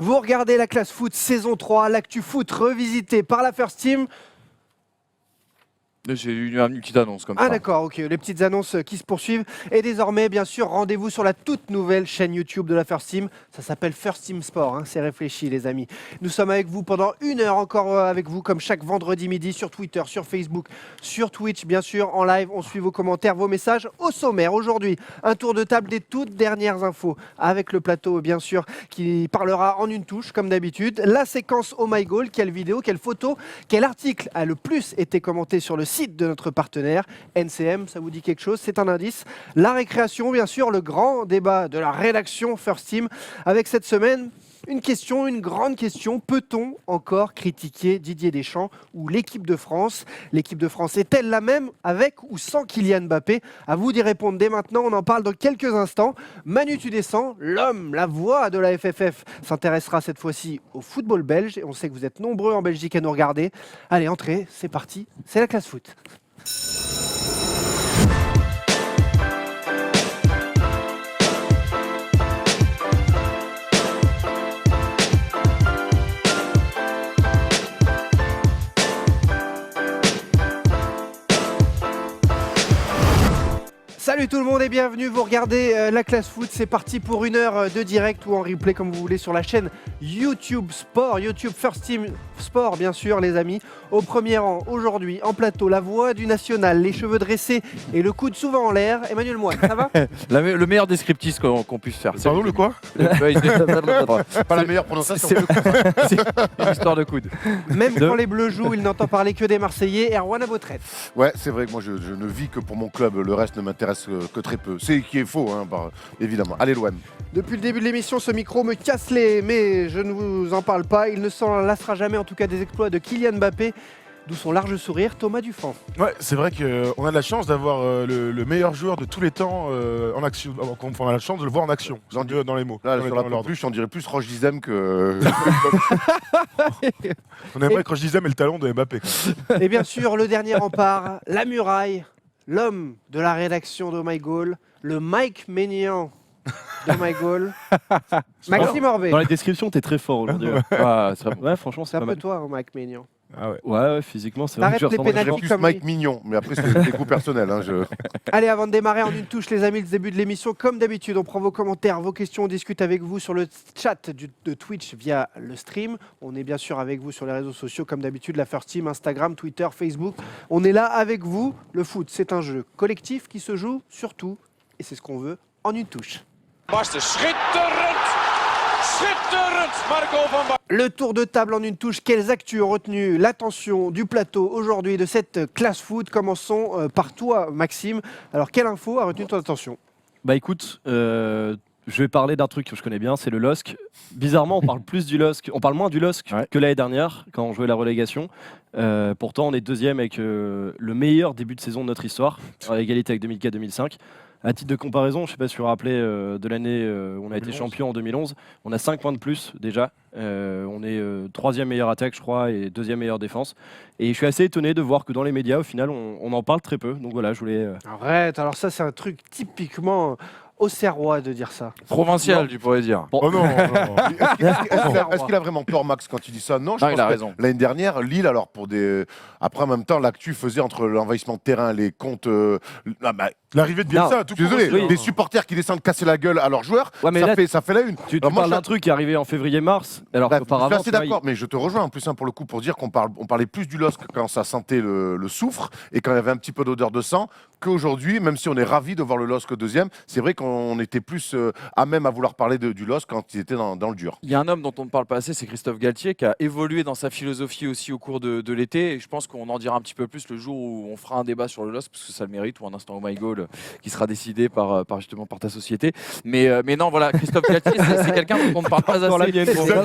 Vous regardez la classe foot saison 3, l'actu foot revisité par la First Team. J'ai eu une petite annonce comme ça. Ah d'accord, ok, les petites annonces qui se poursuivent. Et désormais, bien sûr, rendez-vous sur la toute nouvelle chaîne YouTube de la First Team. Ça s'appelle First Team Sport, hein, c'est réfléchi les amis. Nous sommes avec vous pendant 1 heure encore avec vous, comme chaque vendredi midi, sur Twitter, sur Facebook, sur Twitch, bien sûr, en live. On suit vos commentaires, vos messages au sommaire. Aujourd'hui, un tour de table des toutes dernières infos, avec le plateau, bien sûr, qui parlera en une touche, comme d'habitude. La séquence Oh My Goal, quelle vidéo, quelle photo, quel article a le plus été commenté sur le site de notre partenaire NCM, ça vous dit quelque chose, c'est un indice. La récréation, bien sûr, le grand débat de la rédaction First Team, avec cette semaine une question, une grande question. Peut-on encore critiquer Didier Deschamps ou l'équipe de France? L'équipe de France est-elle la même avec ou sans Kylian Mbappé? À vous d'y répondre dès maintenant, on en parle dans quelques instants. Manu Tudescent, l'homme, la voix de la FFF, s'intéressera cette fois-ci au football belge. Et on sait que vous êtes nombreux en Belgique à nous regarder. Allez, entrez, c'est parti, c'est la classe foot. Salut tout le monde et bienvenue, vous regardez la classe foot, c'est parti pour 1 heure de direct ou en replay comme vous voulez sur la chaîne YouTube Sport, YouTube First Team Sport bien sûr les amis. Au premier rang aujourd'hui en plateau, la voix du national, les cheveux dressés et le coude souvent en l'air, Emmanuel Moine, ça va? Le meilleur descriptif qu'on puisse faire. Pardon, le quoi? Pas la meilleure prononciation. C'est une histoire de coude. Même quand les Bleus jouent, il n'entend parler que des Marseillais, Erwan Abotret. Ouais, c'est vrai que moi je ne vis que pour mon club, le reste ne m'intéresse que très peu. C'est qui est faux, hein, évidemment. Allez, l'OM. Depuis le début de l'émission, ce micro me casse mais je ne vous en parle pas. Il ne s'en lassera jamais, en tout cas, des exploits de Kylian Mbappé. D'où son large sourire, Thomas Dufan. Ouais, c'est vrai qu'on a de la chance d'avoir le meilleur joueur de tous les temps en action. On a la chance de le voir en action, dans les mots. Là, sur la plus, on dirait plus Roche Dizem que. On aimerait que je disais, mais le talent de Mbappé. Et bien sûr, le dernier rempart, la muraille, l'homme de la rédaction de My Goal, le Mike Maignan de My Goal, Maxime Orbet. Dans la description, t'es très fort aujourd'hui. Ouais, franchement, C'est c'est un pas peu mal. toi, Mike Maignan. Ah ouais. Ouais, physiquement, c'est vrai que T'arrêtes je les ressemble à pénaltys des gens. Plus comme Mike lui. Mignon, mais après c'est des goûts personnels. Hein, Allez, avant de démarrer en une touche, les amis, le début de l'émission, comme d'habitude, on prend vos commentaires, vos questions, on discute avec vous sur le chat de Twitch via le stream. On est bien sûr avec vous sur les réseaux sociaux, comme d'habitude, la First Team, Instagram, Twitter, Facebook. On est là avec vous. Le foot, c'est un jeu collectif qui se joue surtout, et c'est ce qu'on veut, en une touche. Le tour de table en une touche, quelles actus ont retenu l'attention du plateau aujourd'hui de cette classe foot? Commençons par toi, Maxime. Alors, quelle info a retenu ton attention? Bah écoute, je vais parler d'un truc que je connais bien, c'est le LOSC. Bizarrement, on parle plus du LOSC, on parle moins du LOSC que l'année dernière, quand on jouait la relégation. Pourtant, on est deuxième avec le meilleur début de saison de notre histoire, à égalité avec 2004-2005. À titre de comparaison, je ne sais pas si vous vous rappelez de l'année où on a été champion en 2011, on a 5 points de plus déjà. On est troisième meilleure attaque, je crois, et deuxième meilleure défense. Et je suis assez étonné de voir que dans les médias, au final, on en parle très peu. Donc voilà, je voulais... Arrête, alors ça c'est un truc typiquement auxerrois de dire ça. Provincial, tu pourrais dire. Oh non, non, non. Est-ce qu'il a vraiment tort, Max, quand il dit ça? Non, je pense il a que raison. l'année dernière, Lille, alors pour des. Après, en même temps, l'actu faisait entre l'envahissement de terrain, les comptes. L'arrivée de Bielsa, tout Désolé, court aussi, des hein. supporters qui descendent casser la gueule à leurs joueurs, Ouais, mais ça, là, ça fait la une. Tu Alors moi, parles je- d'un truc qui est arrivé en février-mars, alors Bref, je suis qu'auparavant... assez tu vois, d'accord, mais je te rejoins en plus pour le coup pour dire on parlait plus du LOSC quand ça sentait le soufre et quand il y avait un petit peu d'odeur de sang qu'aujourd'hui, même si on est ravis de voir le LOSC deuxième, c'est vrai qu'on était plus à même à vouloir parler du LOSC quand il était dans le dur. Il y a un homme dont on ne parle pas assez, c'est Christophe Galtier, qui a évolué dans sa philosophie aussi au cours de l'été. Et je pense qu'on en dira un petit peu plus le jour où on fera un débat sur le LOSC, parce que ça le mérite, ou un instant Oh My Goal qui sera décidé par justement par ta société. Mais non, voilà, Christophe Galtier, c'est quelqu'un dont on ne parle pas Dans la assez. mienne, Non, pour- non,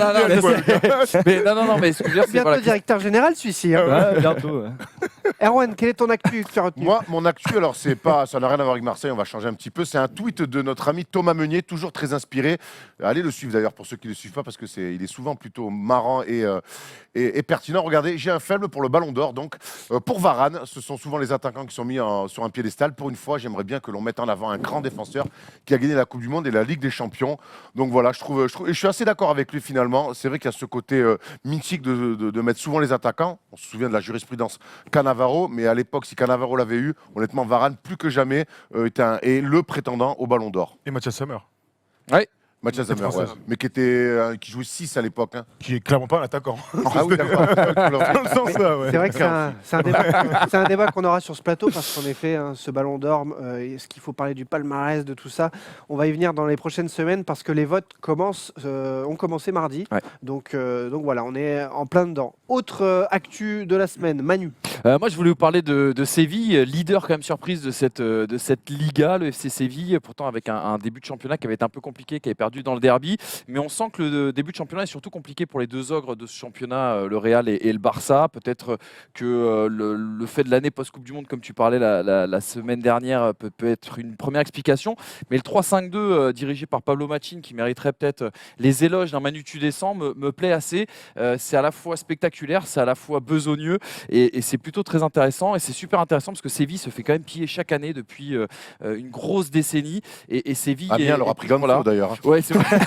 mais non, mais ce que je veux dire, c'est Bientôt voilà, directeur général celui-ci. Hein. Ouais, bientôt. Ouais. Erwan, quel est ton actu que tu as retenu? Moi, mon actu, alors c'est pas, ça n'a rien à voir avec Marseille, on va changer un petit peu. C'est un tweet de notre ami Thomas Meunier, toujours très inspiré. Allez le suivre d'ailleurs pour ceux qui ne le suivent pas, parce que il est souvent plutôt marrant et pertinent. Regardez, j'ai un faible pour le Ballon d'Or. Donc pour Varane, ce sont souvent les attaquants qui sont mis sur un piédestal. Pour une fois, j'aimerais bien que l'on mette en avant un grand défenseur qui a gagné la Coupe du Monde et la Ligue des Champions. Donc voilà, je suis assez d'accord avec lui finalement. C'est vrai qu'il y a ce côté mythique de mettre souvent les attaquants. On se souvient de la jurisprudence Cannavaro, mais à l'époque, si Cannavaro l'avait eu, honnêtement, Varane, plus que jamais, est le prétendant au Ballon d'Or. Et Mathias Sommer, Mathias Sommer, français. ouais. Mais qui jouait 6 à l'époque. Hein. qui est clairement pas un attaquant. Ah oui, d'accord. Dans le sens là, ouais. C'est vrai que c'est un débat qu'on aura sur ce plateau parce qu'en effet, hein, ce ballon d'or, est-ce qu'il faut parler du palmarès, de tout ça? On va y venir dans les prochaines semaines parce que les votes ont commencé mardi. Ouais. Donc voilà, on est en plein dedans. Autre actu de la semaine, Manu. Moi, je voulais vous parler de Séville, leader quand même surprise de cette Liga, le FC Séville, pourtant avec un début de championnat qui avait été un peu compliqué, qui avait perdu dans le derby. Mais on sent que le début de championnat est surtout compliqué pour les deux ogres de ce championnat, le Real et le Barça. Peut-être que le fait de l'année post-Coupe du Monde, comme tu parlais la semaine dernière, peut être une première explication. Mais le 3-5-2 dirigé par Pablo Machin, qui mériterait peut-être les éloges d'un Manu Tudescent, me plaît assez. C'est à la fois spectaculaire, c'est à la fois besogneux et c'est plutôt très intéressant. Et c'est super intéressant parce que Séville se fait quand même piller chaque année depuis une grosse décennie. Et Séville Amiens leur a pris Ganso d'ailleurs. Hein. Ouais, c'est vrai.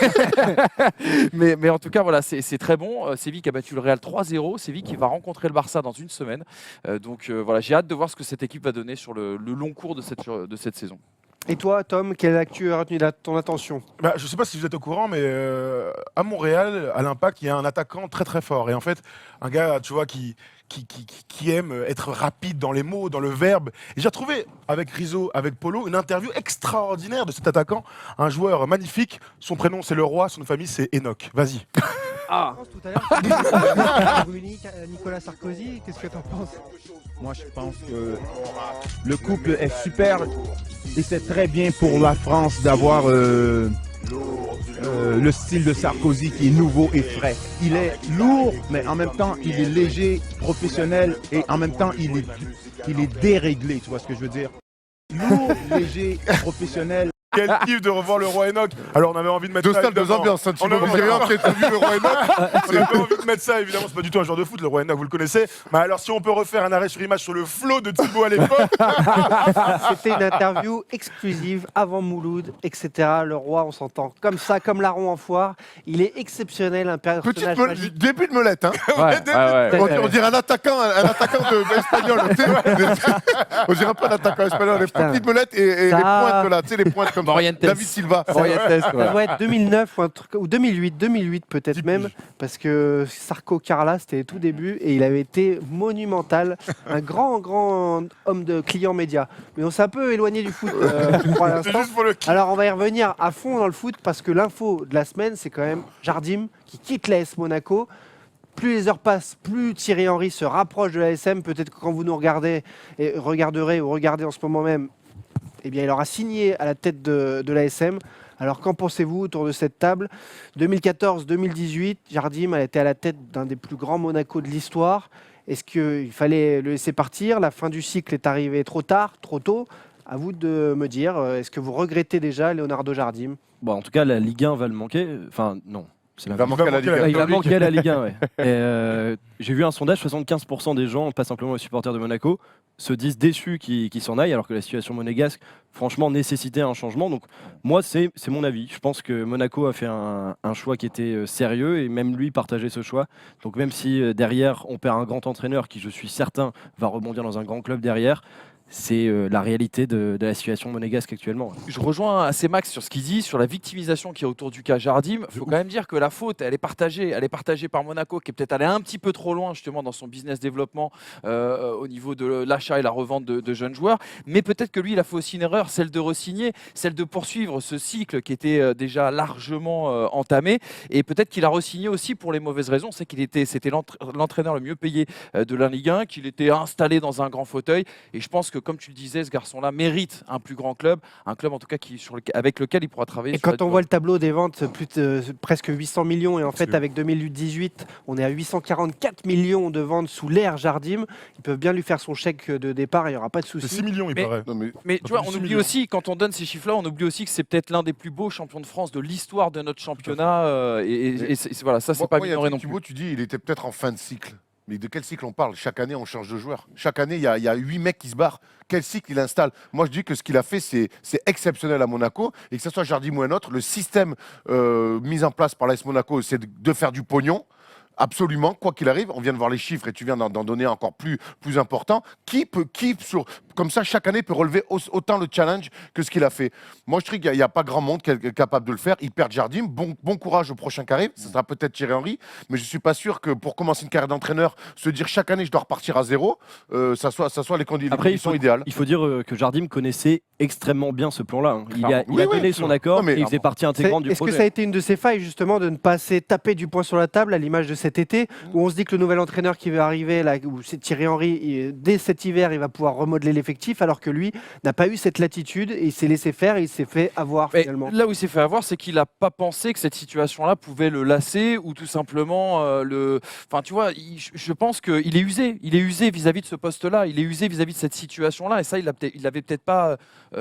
mais en tout cas, voilà, c'est très bon. Séville qui a battu le Real 3-0. Séville qui va rencontrer le Barça dans une semaine. Donc voilà, j'ai hâte de voir ce que cette équipe va donner sur le long cours de cette saison. Et toi, Tom, quelle actu a retenu ton attention? Je ne sais pas si vous êtes au courant, mais à Montréal, à l'Impact, il y a un attaquant très très fort. Et en fait, un gars, tu vois, qui aime être rapide dans les mots, dans le verbe. Et j'ai retrouvé avec Rizzo, avec Polo, une interview extraordinaire de cet attaquant, un joueur magnifique. Son prénom c'est Leroy, son famille c'est Enoch. Vas-y. Ah. Tout à l'heure, Nicolas Sarkozy, qu'est-ce que tu en penses? Moi, je pense que le couple est super et c'est très bien pour la France d'avoir le style de Sarkozy qui est nouveau et frais. Il est lourd, mais en même temps, il est léger, professionnel et en même temps, il est déréglé, tu vois ce que je veux dire? Lourd, léger, professionnel. Quel kiff de revoir le roi Enoch. Alors on avait envie de mettre Deux ça. stades, deux évidemment. ambiances. On avait vu le roi Enoch. On avait envie de mettre ça, évidemment, c'est pas du tout un joueur de foot, le roi Enoch, vous le connaissez. Mais alors si on peut refaire un arrêt sur image sur le flow de Thibaut à l'époque. C'était une interview exclusive avant Mouloud, etc. Le roi, on s'entend comme ça, comme larron en foire. Il est exceptionnel, un personnage magique. Début de melette. Hein. Ouais. On dirait un attaquant espagnol. On dirait pas un attaquant espagnol. Les petites melettes et les pointes là, tu sais, les pointes comme Morientes. David Silva. Ça doit être 2009 ou 2008 peut-être même, parce que Sarko Carla, c'était tout début et il avait été monumental, un grand homme de client média. Mais on s'est un peu éloigné du foot, je crois, à C'est l'instant. juste pour le kiff. Alors on va y revenir à fond dans le foot parce que l'info de la semaine, c'est quand même Jardim qui quitte l'AS Monaco. Plus les heures passent, plus Thierry Henry se rapproche de l'ASM. Peut-être que quand vous nous regardez et regardez en ce moment même, eh bien, il aura signé à la tête de l'ASM. Alors, qu'en pensez-vous autour de cette table? 2014-2018, Jardim a été à la tête d'un des plus grands Monaco de l'histoire. Est-ce qu'il fallait le laisser partir? La fin du cycle est arrivée trop tard, trop tôt? À vous de me dire, est-ce que vous regrettez déjà Leonardo Jardim? Bon, en tout cas, la Ligue 1 va le manquer. Enfin, non. C'est Il va manquer à la Ligue. Il va manquer à la Ligue 1, ouais. J'ai vu un sondage, 75% des gens, pas simplement les supporters de Monaco, se disent déçus qu'il s'en aille, alors que la situation monégasque, franchement, nécessitait un changement. Donc moi, c'est mon avis. Je pense que Monaco a fait un choix qui était sérieux, et même lui partageait ce choix. Donc même si derrière, on perd un grand entraîneur qui, je suis certain, va rebondir dans un grand club derrière, c'est la réalité de la situation monégasque actuellement. Je rejoins assez Max sur ce qu'il dit, sur la victimisation qu'il y a autour du cas Jardim. Il faut quand même dire que la faute, elle est partagée par Monaco, qui est peut-être allé un petit peu trop loin justement dans son business développement au niveau de l'achat et la revente de jeunes joueurs. Mais peut-être que lui, il a fait aussi une erreur, celle de re-signer, celle de poursuivre ce cycle qui était déjà largement entamé. Et peut-être qu'il a re-signé aussi pour les mauvaises raisons. C'est c'était l'entraîneur le mieux payé de la Ligue 1, qu'il était installé dans un grand fauteuil. Et je pense que que, comme tu le disais, ce garçon-là mérite un plus grand club, un club en tout cas avec lequel il pourra travailler. Et sur la quand on durée. voit le tableau des ventes, presque 800 millions, et en fait Absolument. avec 2018, on est à 844 millions de ventes sous l'ère Jardim, ils peuvent bien lui faire son chèque de départ, il n'y aura pas de C'est souci. 6 millions, il Mais- paraît. Non, mais Mais tu vois, plus on de 6 oublie millions. aussi, quand on donne ces chiffres-là, on oublie aussi que c'est peut-être l'un des plus beaux champions de France de l'histoire de notre championnat. Voilà, ça, c'est pas il y a un minoré truc, non plus. Thibaut, tu dis, il était peut-être en fin de cycle. Mais de quel cycle on parle? Chaque année, on change de joueur. Chaque année, il y a 8 mecs qui se barrent. Quel cycle il installe? Moi, je dis que ce qu'il a fait, c'est exceptionnel à Monaco. Et que ce soit Jardim ou un autre, le système mis en place par l'AS Monaco, c'est de faire du pognon. Absolument, quoi qu'il arrive, on vient de voir les chiffres et tu viens d'en donner encore plus important. Comme ça, chaque année peut relever autant le challenge que ce qu'il a fait. Moi, je trouve qu'il n'y a pas grand monde qui est capable de le faire. Il perd Jardim. Bon courage au prochain qui arrive. Ce sera peut-être Thierry Henry. Mais je ne suis pas sûr que pour commencer une carrière d'entraîneur, se dire chaque année je dois repartir à zéro, ça soit les conditions idéales. Il faut dire que Jardim connaissait extrêmement bien ce plan-là. Hein. Il a Oui, donné son accord Non, mais et il faisait partie intégrante du Est-ce que projet. ça a été une de ses failles justement de ne pas assez taper du poing sur la table à l'image de cet été où on se dit que le nouvel entraîneur qui va arriver, là, où c'est Thierry Henry, dès cet hiver il va pouvoir remodeler l'effectif alors que lui n'a pas eu cette latitude et il s'est laissé faire et il s'est fait avoir Mais finalement. là où il s'est fait avoir, c'est qu'il n'a pas pensé que cette situation-là pouvait le lasser ou tout simplement le. Enfin, tu vois, je pense qu'il est usé. Il est usé vis-à-vis de ce poste-là. Il est usé vis-à-vis de cette situation-là. Et ça, il l'avait peut-être pas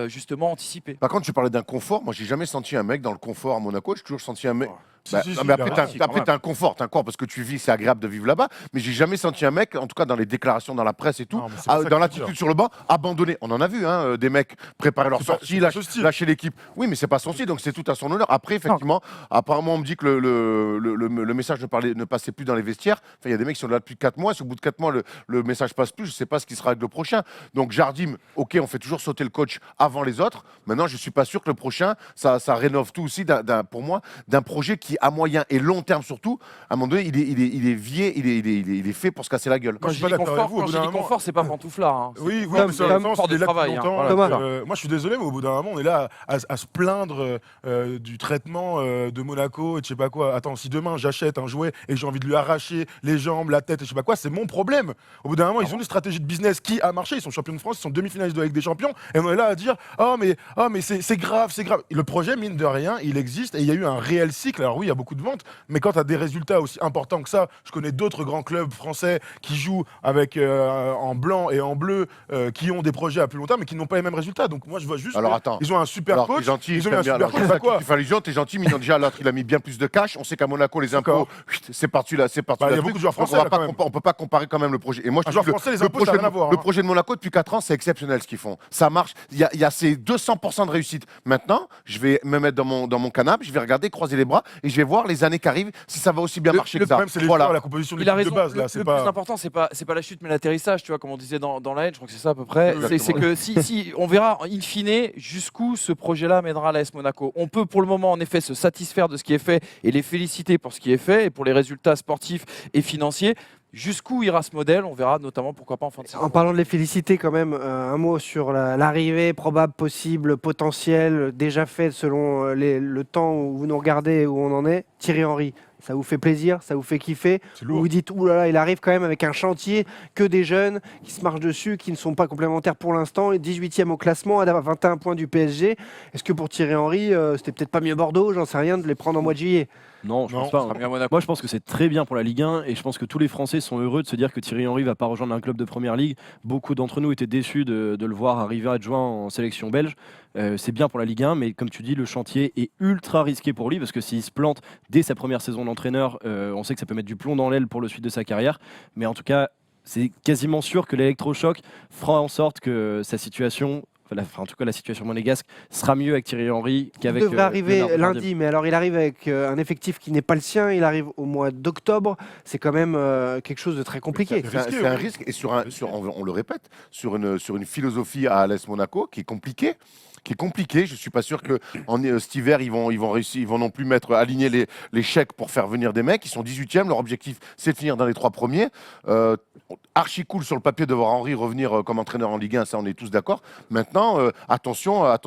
justement anticipé. Par contre, tu parlais d'un confort. Moi, j'ai jamais senti un mec dans le confort à Monaco. J'ai toujours senti un mec. Si, Bah, si, non, si, mais il a après, réussi, t'as un confort parce que tu vis, c'est agréable de vivre là-bas. Mais j'ai jamais senti un mec, en tout cas dans les déclarations dans la presse et tout, Non, mais c'est pas ça dans que je l'attitude veux dire. sur le banc, abandonné. On en a vu, hein, des mecs préparer leur C'est pas- sortie, c'est pas ce style. lâcher l'équipe. Oui, mais c'est pas son style, donc c'est tout à son honneur. Après, effectivement, apparemment, on me dit que le message ne passait plus dans les vestiaires. Enfin, il y a des mecs qui sont là depuis 4 mois. Si au bout de 4 mois, le message passe plus, je sais pas ce qui sera avec le prochain. Donc Jardim, ok, on fait toujours sauter le coach avant les autres. Maintenant, je suis pas sûr que le prochain, ça rénove tout aussi, pour moi, d'un projet qui, à moyen et long terme surtout, à un moment donné, il est vieux, il est fait pour se casser la gueule. Moi, Quand je je suis dis pas d'accord avec vous, au confort, bout quand je d'un dis moment- confort, c'est pas pantouflard. Hein. Oui, oui, Tom, mais ça, Tom, ça, fort c'est de là travail, depuis hein. longtemps. Voilà, Thomas. Moi, je suis désolé, mais au bout d'un moment, on est là à se plaindre du traitement de Monaco et de je sais pas quoi. Attends, si demain j'achète un jouet et j'ai envie de lui arracher les jambes, la tête et je sais pas quoi, c'est mon problème. Au bout d'un moment, ils ont une stratégie de business qui a marché. Ils sont champions de France, ils sont demi-finalistes de la Ligue des Champions, et on est là à dire mais c'est grave, c'est grave. Le projet, mine de rien, il existe et il y a eu un réel cycle. Alors oui, il y a beaucoup de ventes, mais quand tu as des résultats aussi importants que ça, je connais d'autres grands clubs français qui jouent avec en blanc et en bleu, qui ont des projets à plus long terme, mais qui n'ont pas les mêmes résultats. Donc moi, je vois juste. Alors, que attends. ils ont un super Alors, coach. t'es gentil, ils je ont eu t'aime un bien. super Alors, coach. c'est Bah ça quoi qui fait allusion, t'es gentil, mais déjà, l'autre, il a mis bien plus de cash. On sait qu'à Monaco, les impôts, D'accord. c'est parti là, c'est parti Bah, il y a là. beaucoup de joueurs Donc, français, là, quand même. on peut pas comparer quand même le projet. Et moi, je Un te joueur dis, français, les impôts, ça n'a rien à voir, le hein. projet de Monaco depuis 4 ans, c'est exceptionnel ce qu'ils font. Ça marche. Il y a ces 200% de réussite. Maintenant, je vais me mettre dans mon canapé, je vais regarder, croiser les bras et je vais voir les années qui arrivent si ça va aussi bien marcher Le que ça. problème, c'est les Voilà. joueurs, la composition de Il a l'équipe de raison. base. Là, Le c'est plus pas. important, c'est pas la chute, mais l'atterrissage. Tu vois, comme on disait dans la haine, je crois que c'est ça à peu près. Exactement. C'est que si on verra in fine jusqu'où ce projet-là mènera l'AS Monaco. On peut pour le moment en effet se satisfaire de ce qui est fait et les féliciter pour ce qui est fait et pour les résultats sportifs et financiers. Jusqu'où ira ce modèle, on verra notamment pourquoi pas en fin de saison. En parlant de les féliciter quand même, un mot sur l'arrivée probable, possible, potentielle, déjà faite selon le temps où vous nous regardez et où on en est. Thierry Henry, ça vous fait plaisir, ça vous fait kiffer. C'est Vous lourd. vous dites, oulala, il arrive quand même avec un chantier, que des jeunes qui se marchent dessus, qui ne sont pas complémentaires pour l'instant, 18e au classement, à 21 points du PSG. Est-ce que pour Thierry Henry, c'était peut-être pas mieux Bordeaux, j'en sais rien, de les prendre en mois de juillet? Non, je Non, pense pas. Ça sera hein. mieux à Monaco. Moi, je pense que c'est très bien pour la Ligue 1 et je pense que tous les Français sont heureux de se dire que Thierry Henry va pas rejoindre un club de première ligue. Beaucoup d'entre nous étaient déçus de le voir arriver adjoint en sélection belge. C'est bien pour la Ligue 1, mais comme tu dis, le chantier est ultra risqué pour lui parce que s'il se plante dès sa première saison d'entraîneur, on sait que ça peut mettre du plomb dans l'aile pour le suite de sa carrière. Mais en tout cas, c'est quasiment sûr que l'électrochoc fera en sorte que sa situation. En tout cas, la situation monégasque sera mieux avec Thierry Henry Il qu'avec. devrait arriver Leonardo Jardim. lundi, mais alors il arrive avec un effectif qui n'est pas le sien, il arrive au mois d'octobre, c'est quand même quelque chose de très compliqué. C'est un risque et on le répète, sur une philosophie à l'AS Monaco qui est compliquée. qui est compliqué. Je suis pas sûr que cet hiver ils vont réussir, ils vont non plus aligner les chèques pour faire venir des mecs. Ils sont 18e, leur objectif c'est de finir dans les 3 premiers. Archi cool sur le papier de voir Henry revenir comme entraîneur en Ligue 1, ça on est tous d'accord. Maintenant, attention à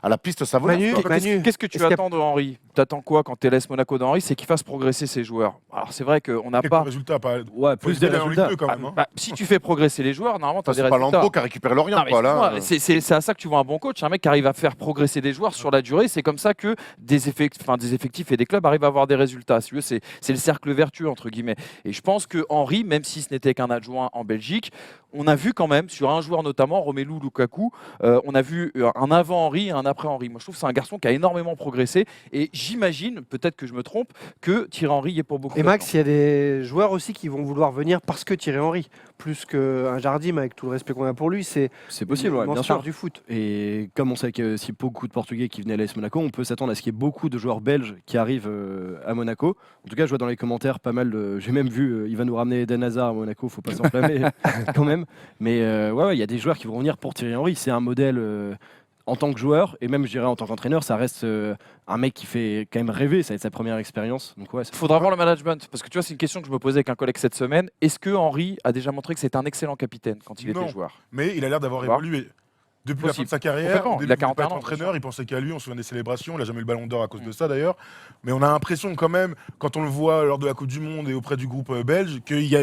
la piste savonneuse. Manu, Qu'est-ce que tu est-ce qu'il y a- attends de Henry? T'attends quoi quand tu laisses Monaco d'Henry? C'est qu'il fasse progresser ses joueurs. Alors c'est vrai qu'on n'a Quelques pas. résultats, pas. Ouais, plus des en Ligue résultats. 2 quand même. hein. Si tu fais progresser les joueurs, normalement tu as Ça, des c'est pas résultats. Landreau qui a récupéré Lorient, Non, mais quoi, là. excuse-moi, c'est à ça que tu vois un bon coach, un mec qui arrive à faire progresser des joueurs sur la durée. C'est comme ça que des effectifs et des clubs arrivent à avoir des résultats. Si tu veux, c'est le cercle vertueux entre guillemets. Et je pense que Henry, même si ce n'était qu'un adjoint en Belgique, on a vu quand même sur un joueur notamment, Romelu Lukaku, on a vu un avant Henry et un après Henry. Moi je trouve que c'est un garçon qui a énormément progressé et j'imagine, peut-être que je me trompe, que Thierry Henry y est pour beaucoup. Et Max, il y a des joueurs aussi qui vont vouloir venir parce que Thierry Henry, plus qu'un Jardim, avec tout le respect qu'on a pour lui, c'est Possible, ouais, bien sûr. du foot. Et comme on sait qu'il y a aussi beaucoup de Portugais qui venaient à l'AS Monaco, on peut s'attendre à ce qu'il y ait beaucoup de joueurs belges qui arrivent à Monaco. En tout cas, je vois dans les commentaires pas mal de. J'ai même vu, il va nous ramener Eden Hazard à Monaco, faut pas s'enflammer quand même. Mais ouais, il y a des joueurs qui vont venir pour Thierry Henry. C'est un modèle en tant que joueur et même, je dirais, en tant qu'entraîneur, ça reste un mec qui fait quand même rêver. Ça va être sa première expérience. Donc ouais, Il faudra voir le management, parce que tu vois, c'est une question que je me posais avec un collègue cette semaine. Est-ce que Henry a déjà montré que c'était un excellent capitaine quand il Non. était joueur? Mais il a l'air d'avoir Tu vois. évolué. Depuis la fin Possible. de sa carrière, Complètement. au début, Il a il voulait 41 pas être ans, entraîneur, il pensait qu'à lui, on se souvient des célébrations, il n'a jamais eu le ballon d'or à cause de ça d'ailleurs. Mais on a l'impression quand même, quand on le voit lors de la Coupe du Monde et auprès du groupe belge, qu'il y a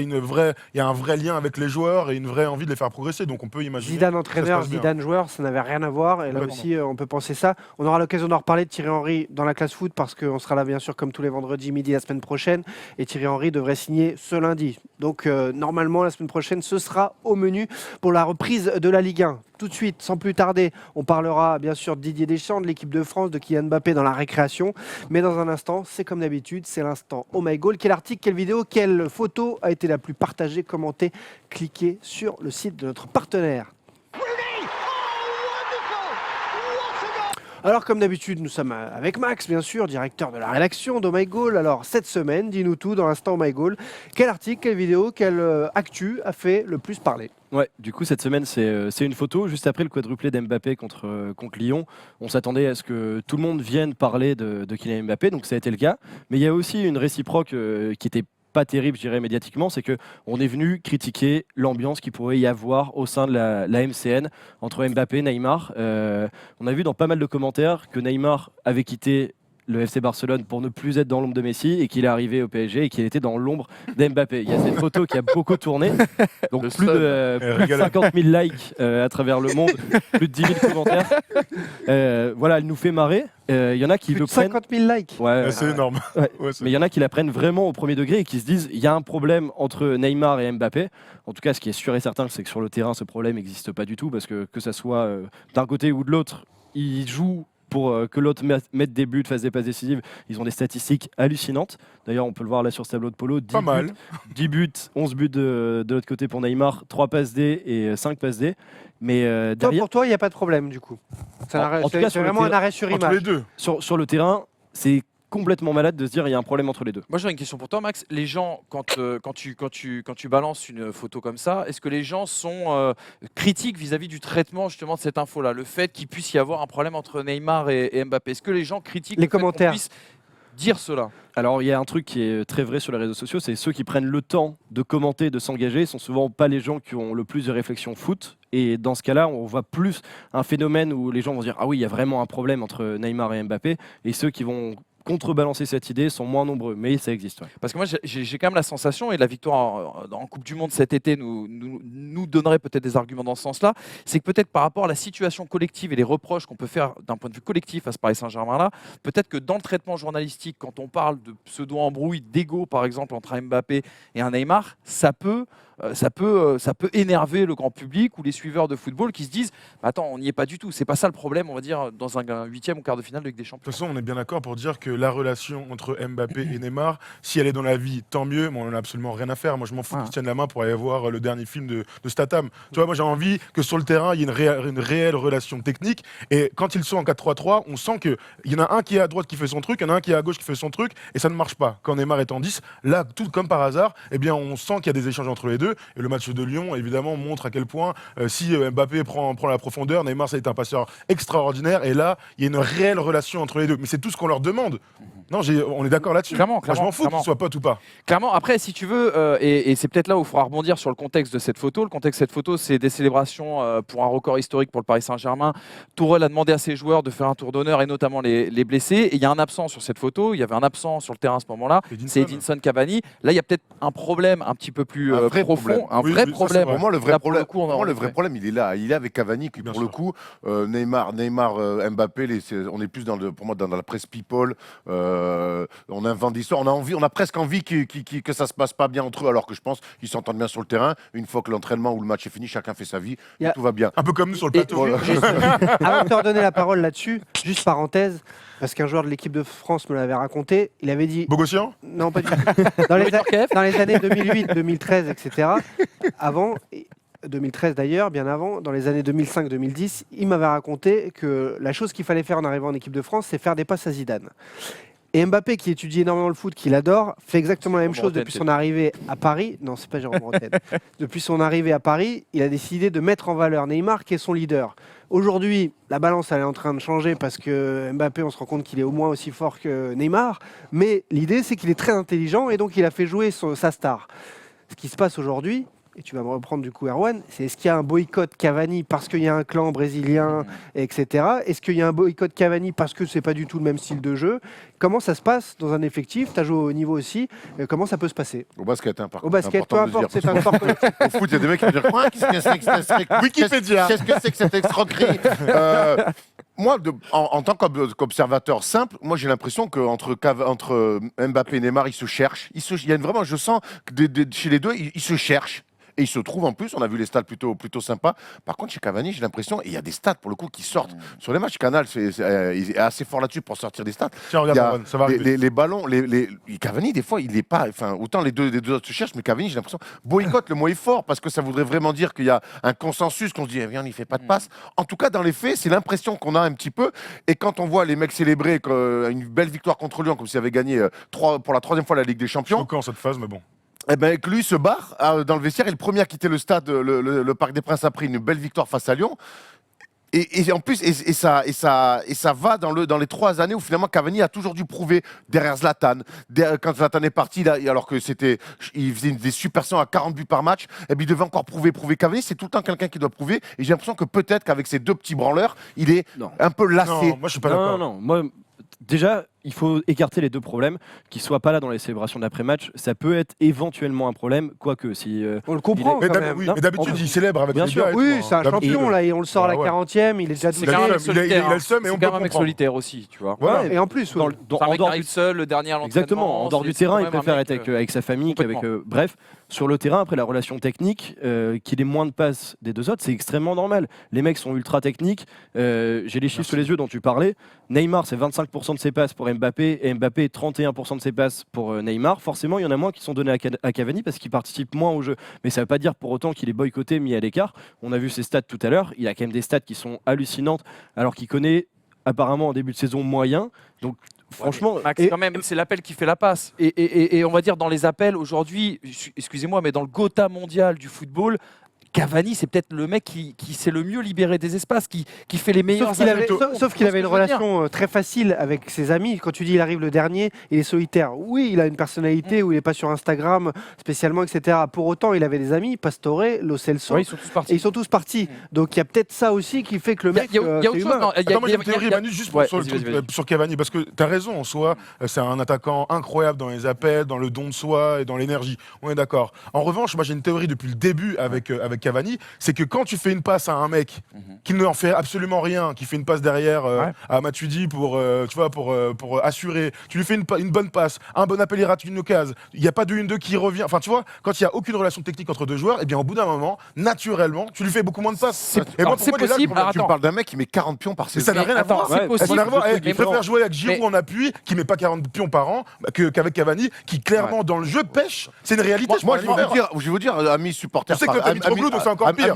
un vrai lien avec les joueurs et une vraie envie de les faire progresser. Donc on peut imaginer. Zidane que ça se entraîneur, passe bien. Zidane joueur, ça n'avait rien à voir. Et là Complètement. aussi, on peut penser ça. On aura l'occasion d'en reparler de Thierry Henry dans la classe foot parce qu'on sera là bien sûr comme tous les vendredis midi la semaine prochaine. Et Thierry Henry devrait signer ce lundi. Donc normalement la semaine prochaine, ce sera au menu pour la reprise de la Ligue 1. Tout de suite, sans plus tarder, on parlera bien sûr de Didier Deschamps, de l'équipe de France, de Kylian Mbappé dans la récréation. Mais dans un instant, c'est comme d'habitude, c'est l'instant Oh My Goal. Quel article, quelle vidéo, quelle photo a été la plus partagée, commentée? Cliquez sur le site de notre partenaire. Alors comme d'habitude, nous sommes avec Max, bien sûr, directeur de la rédaction d'Oh My Goal. Alors cette semaine, dis-nous tout dans l'instant Oh My Goal. Quel article, quelle vidéo, quelle actu a fait le plus parler? Ouais, du coup, cette semaine, c'est une photo juste après le quadruplé d'Mbappé contre Lyon. On s'attendait à ce que tout le monde vienne parler de Kylian Mbappé, donc ça a été le cas. Mais il y a aussi une réciproque qui était pas terrible, je dirais, médiatiquement, c'est qu'on est venu critiquer l'ambiance qu'il pourrait y avoir au sein de la MCN entre Mbappé et Neymar. On a vu dans pas mal de commentaires que Neymar avait quitté le FC Barcelone pour ne plus être dans l'ombre de Messi et qu'il est arrivé au PSG et qu'il était dans l'ombre d'Mbappé. Il y a cette photo qui a beaucoup tourné, donc plus de 50 000 likes à travers le monde, plus de 10 000 commentaires. Voilà, elle nous fait marrer. Il y en a qui Plus le de prennent. 50 000 likes. Ouais, C'est énorme. Ouais. Ouais, c'est- mais il y en a qui la prennent vraiment au premier degré et qui se disent il y a un problème entre Neymar et Mbappé. En tout cas, ce qui est sûr et certain, c'est que sur le terrain, ce problème n'existe pas du tout parce que ça soit d'un côté ou de l'autre, ils jouent pour que l'autre mette des buts, fasse des passes décisives. Ils ont des statistiques hallucinantes. D'ailleurs, on peut le voir là sur ce tableau de polo. 10 Pas mal. buts, 10 buts, 11 buts de l'autre côté pour Neymar, 3 passes D et 5 passes D. Mais Toi, derrière, pour toi, il n'y a pas de problème du coup. C'est un En- arrêt- en tout c'est cas, c'est sur le vraiment un terrain- arrêt sur Entre les image. deux. sur le terrain, c'est complètement malade de se dire il y a un problème entre les deux. Moi, j'aurais une question pour toi, Max. Les gens, quand tu balances une photo comme ça, est-ce que les gens sont critiques vis-à-vis du traitement justement de cette info-là? Le fait qu'il puisse y avoir un problème entre Neymar et Mbappé. Est-ce que les gens critiquent Les le fait qu'on commentaires. puisse dire cela? Alors, il y a un truc qui est très vrai sur les réseaux sociaux, c'est ceux qui prennent le temps de commenter, de s'engager, sont souvent pas les gens qui ont le plus de réflexion foot. Et dans ce cas-là, on voit plus un phénomène où les gens vont dire ah oui, il y a vraiment un problème entre Neymar et Mbappé. Et ceux qui vont contrebalancer cette idée sont moins nombreux, mais ça existe. Ouais. Parce que moi, j'ai quand même la sensation, et la victoire en Coupe du Monde cet été nous donnerait peut-être des arguments dans ce sens-là, c'est que peut-être par rapport à la situation collective et les reproches qu'on peut faire d'un point de vue collectif à ce Paris Saint-Germain-là, peut-être que dans le traitement journalistique, quand on parle de pseudo-embrouille, d'ego par exemple entre un Mbappé et un Neymar, ça peut énerver le grand public ou les suiveurs de football qui se disent attends, on n'y est pas du tout, c'est pas ça le problème, on va dire, dans un 8e ou quart de finale de Ligue des De Champions. toute façon, on est bien d'accord pour dire que la relation entre Mbappé et Neymar, si elle est dans la vie, tant mieux, mais on en a absolument rien à faire. Moi, je m'en fous qu'ils tiennent la main pour aller voir le dernier film de Statham. Tu vois, moi, j'ai envie que sur le terrain, il y ait une réelle relation technique. Et quand ils sont en 4-3-3, on sent qu'il y en a un qui est à droite qui fait son truc, il y en a un qui est à gauche qui fait son truc, et ça ne marche pas. Quand Neymar est en 10, là, tout comme par hasard, eh bien, on sent qu'il y a des échanges entre les deux. Et le match de Lyon, évidemment, montre à quel point, si Mbappé prend la profondeur, Neymar, ça a été un passeur extraordinaire. Et là, il y a une réelle relation entre les deux. Mais c'est tout ce qu'on leur demande. Non, on est d'accord là-dessus. Clairement, Moi, je m'en fous qu'ils soient potes ou pas. Clairement, après, si tu veux, et c'est peut-être là où il faudra rebondir sur le contexte de cette photo. Le contexte de cette photo, c'est des célébrations pour un record historique pour le Paris Saint-Germain. Tourelle a demandé à ses joueurs de faire un tour d'honneur et notamment les blessés. Et il y a un absent sur cette photo. Il y avait un absent sur le terrain à ce moment-là. C'est Edinson Cavani. Là, il y a peut-être un problème un petit peu plus profond. Un vrai problème. Pour moi, le vrai Là, pour problème, le coup, problème, il est là. Il est avec Cavani, qui Bien pour le sûr. coup, Neymar, Mbappé, on est plus pour moi dans la presse people. On invente des histoires. On a presque envie que ça se passe pas bien entre eux, alors que je pense qu'ils s'entendent bien sur le terrain. Une fois que l'entraînement ou le match est fini, chacun fait sa vie, Il y a- et tout va bien. Un peu comme nous sur le plateau. Avant de te redonner la parole là-dessus, juste parenthèse, parce qu'un joueur de l'équipe de France me l'avait raconté, il avait dit... Bogossian Non, pas du tout. Dans les années 2008, 2013, etc., avant... 2013 d'ailleurs, bien avant, dans les années 2005-2010, il m'avait raconté que la chose qu'il fallait faire en arrivant en équipe de France, c'est faire des passes à Zidane. Et Mbappé, qui étudie énormément le foot, qui l'adore, fait exactement la même chose depuis son arrivée à Paris. Non, c'est pas Jérôme Bretagne. Depuis son arrivée à Paris, il a décidé de mettre en valeur Neymar, qui est son leader. Aujourd'hui, la balance elle est en train de changer parce que Mbappé, on se rend compte qu'il est au moins aussi fort que Neymar. Mais l'idée, c'est qu'il est très intelligent et donc il a fait jouer sa star. Ce qui se passe aujourd'hui, et tu vas me reprendre du coup Erwan, c'est est-ce qu'il y a un boycott Cavani parce qu'il y a un clan brésilien, etc. Est-ce qu'il y a un boycott Cavani parce que c'est pas du tout le même style de jeu? Comment ça se passe dans un effectif? Tu as joué au niveau aussi. Comment ça peut se passer? Au basket, hein, par Au contre, basket, peu important de le importe, dire. c'est un sport collectif. Au foot, il y a des mecs qui vont dire quoi? Qu'est-ce que c'est que cette Wikipédia. Qu'est-ce que c'est que cette escroquerie? Moi, en tant qu'observateur simple, moi j'ai l'impression qu'entre Mbappé et Neymar, ils se cherchent. Il y a vraiment, je sens que chez les deux, ils se cherchent. Et ils se trouvent en plus, on a vu les stats plutôt sympas. Par contre, chez Cavani, j'ai l'impression, et il y a des stats pour le coup qui sortent sur les matchs. Canal, il est assez fort là-dessus pour sortir des stats. Tiens, regarde, Il y a Erwan, ça va arriver. les ballons, Cavani, des fois, il n'est pas. Enfin, autant les deux autres se cherchent, mais Cavani, j'ai l'impression. Boycott, le mot est fort, parce que ça voudrait vraiment dire qu'il y a un consensus, qu'on se dit, eh bien, il ne fait pas de passe. En tout cas, dans les faits, c'est l'impression qu'on a un petit peu. Et quand on voit les mecs célébrer une belle victoire contre Lyon, comme s'ils avaient gagné pour la 3e fois la Ligue des Champions. Choquant cette phase, mais bon. Eh ben, que lui se barre dans le vestiaire, et le premier à quitter le stade, le Parc des Princes, a pris une belle victoire face à Lyon. Et en plus, ça va dans les 3 années où finalement Cavani a toujours dû prouver derrière Zlatan. Quand Zlatan est parti, là, alors que il faisait des super à 40 buts par match, et bien il devait encore prouver. Cavani, c'est tout le temps quelqu'un qui doit prouver. Et j'ai l'impression que peut-être qu'avec ces deux petits branleurs, il est un peu lassé. Non, moi je suis pas d'accord. Non, moi, déjà, il faut écarter les deux problèmes. Qu'ils ne soient pas là dans les célébrations d'après-match, ça peut être éventuellement un problème, quoique si... On le comprend Mais quand même. mais d'habitude, il célèbre avec Bien les sûr. gars et Oui, tout, hein. c'est un D'habitude. champion là, et on le sort à la Ouais. 40e, il est déjà C'est doublé. quand même un mec Il a solitaire. le seum et on C'est peut quand même un mec comprendre. solitaire aussi, tu vois. Voilà. Et en plus, Dans, oui. dans- C'est un en mec qui dehors arrive du- seul, le dernier à l'entraînement. Exactement, en dehors du c'est terrain, quand il même un préfère mec, être avec sa famille qu'avec. complètement. Bref, sur le terrain, après la relation technique, qu'il ait moins de passes des deux autres, c'est extrêmement normal. Les mecs sont ultra techniques. J'ai les chiffres sous les yeux dont tu parlais. Neymar, c'est 25% de ses passes pour Mbappé et Mbappé, 31% de ses passes pour Neymar. Forcément, il y en a moins qui sont donnés à Cavani parce qu'il participe moins au jeu. Mais ça ne veut pas dire pour autant qu'il est boycotté, mis à l'écart. On a vu ses stats tout à l'heure. Il a quand même des stats qui sont hallucinantes alors qu'il connaît apparemment en début de saison moyen. Donc franchement, Max, quand même, c'est l'appel qui fait la passe. Et on va dire dans les appels aujourd'hui, excusez-moi, mais dans le Gotha mondial du football, Cavani, c'est peut-être le mec qui sait le mieux libérer des espaces, qui fait les meilleurs. Sauf qu'il avait une relation très facile avec ses amis. Quand tu dis il arrive le dernier, il est solitaire. Oui, il a une personnalité où il n'est pas sur Instagram spécialement, etc. Pour autant, il avait des amis, Pastore, Lo Celso, Ouais, ils sont tous partis. et ils sont tous partis. Donc il y a peut-être ça aussi qui fait que le mec, Il y a autre c'est chose. humain. non, il y a- Attends, moi j'ai il y une a- théorie, il y a- Manu, juste Ouais, sur, le vas-y, truc, vas-y. sur Cavani, parce que tu as raison, en soi, c'est un attaquant incroyable dans les appels, dans le don de soi et dans l'énergie. On est d'accord. En revanche, moi j'ai une théorie depuis le début avec Cavani, c'est que quand tu fais une passe à un mec qui ne en fait absolument rien, qui fait une passe derrière à Matuidi pour, tu vois, pour assurer, tu lui fais une bonne passe, un bon appel, il rate une occasion, il n'y a pas de 1-2 qui revient. Enfin, tu vois, quand il n'y a aucune relation technique entre deux joueurs, et bien au bout d'un moment, naturellement, tu lui fais beaucoup moins de passes. Et moi, c'est pour moi, il est là, possible. Tu me parles d'un mec qui met 40 pions par mais saison. ça n'a rien à Attends, voir. c'est Ça n'a possible. rien à voir. Mais Il préfère bon. jouer avec Giroud en appui, qui met pas 40 pions par an, qu'avec Cavani, qui clairement dans le jeu pêche. C'est une réalité. Moi, je vais vous dire, amis supporters. Je sais que toi, t'as mis trop Glou, donc c'est encore pire.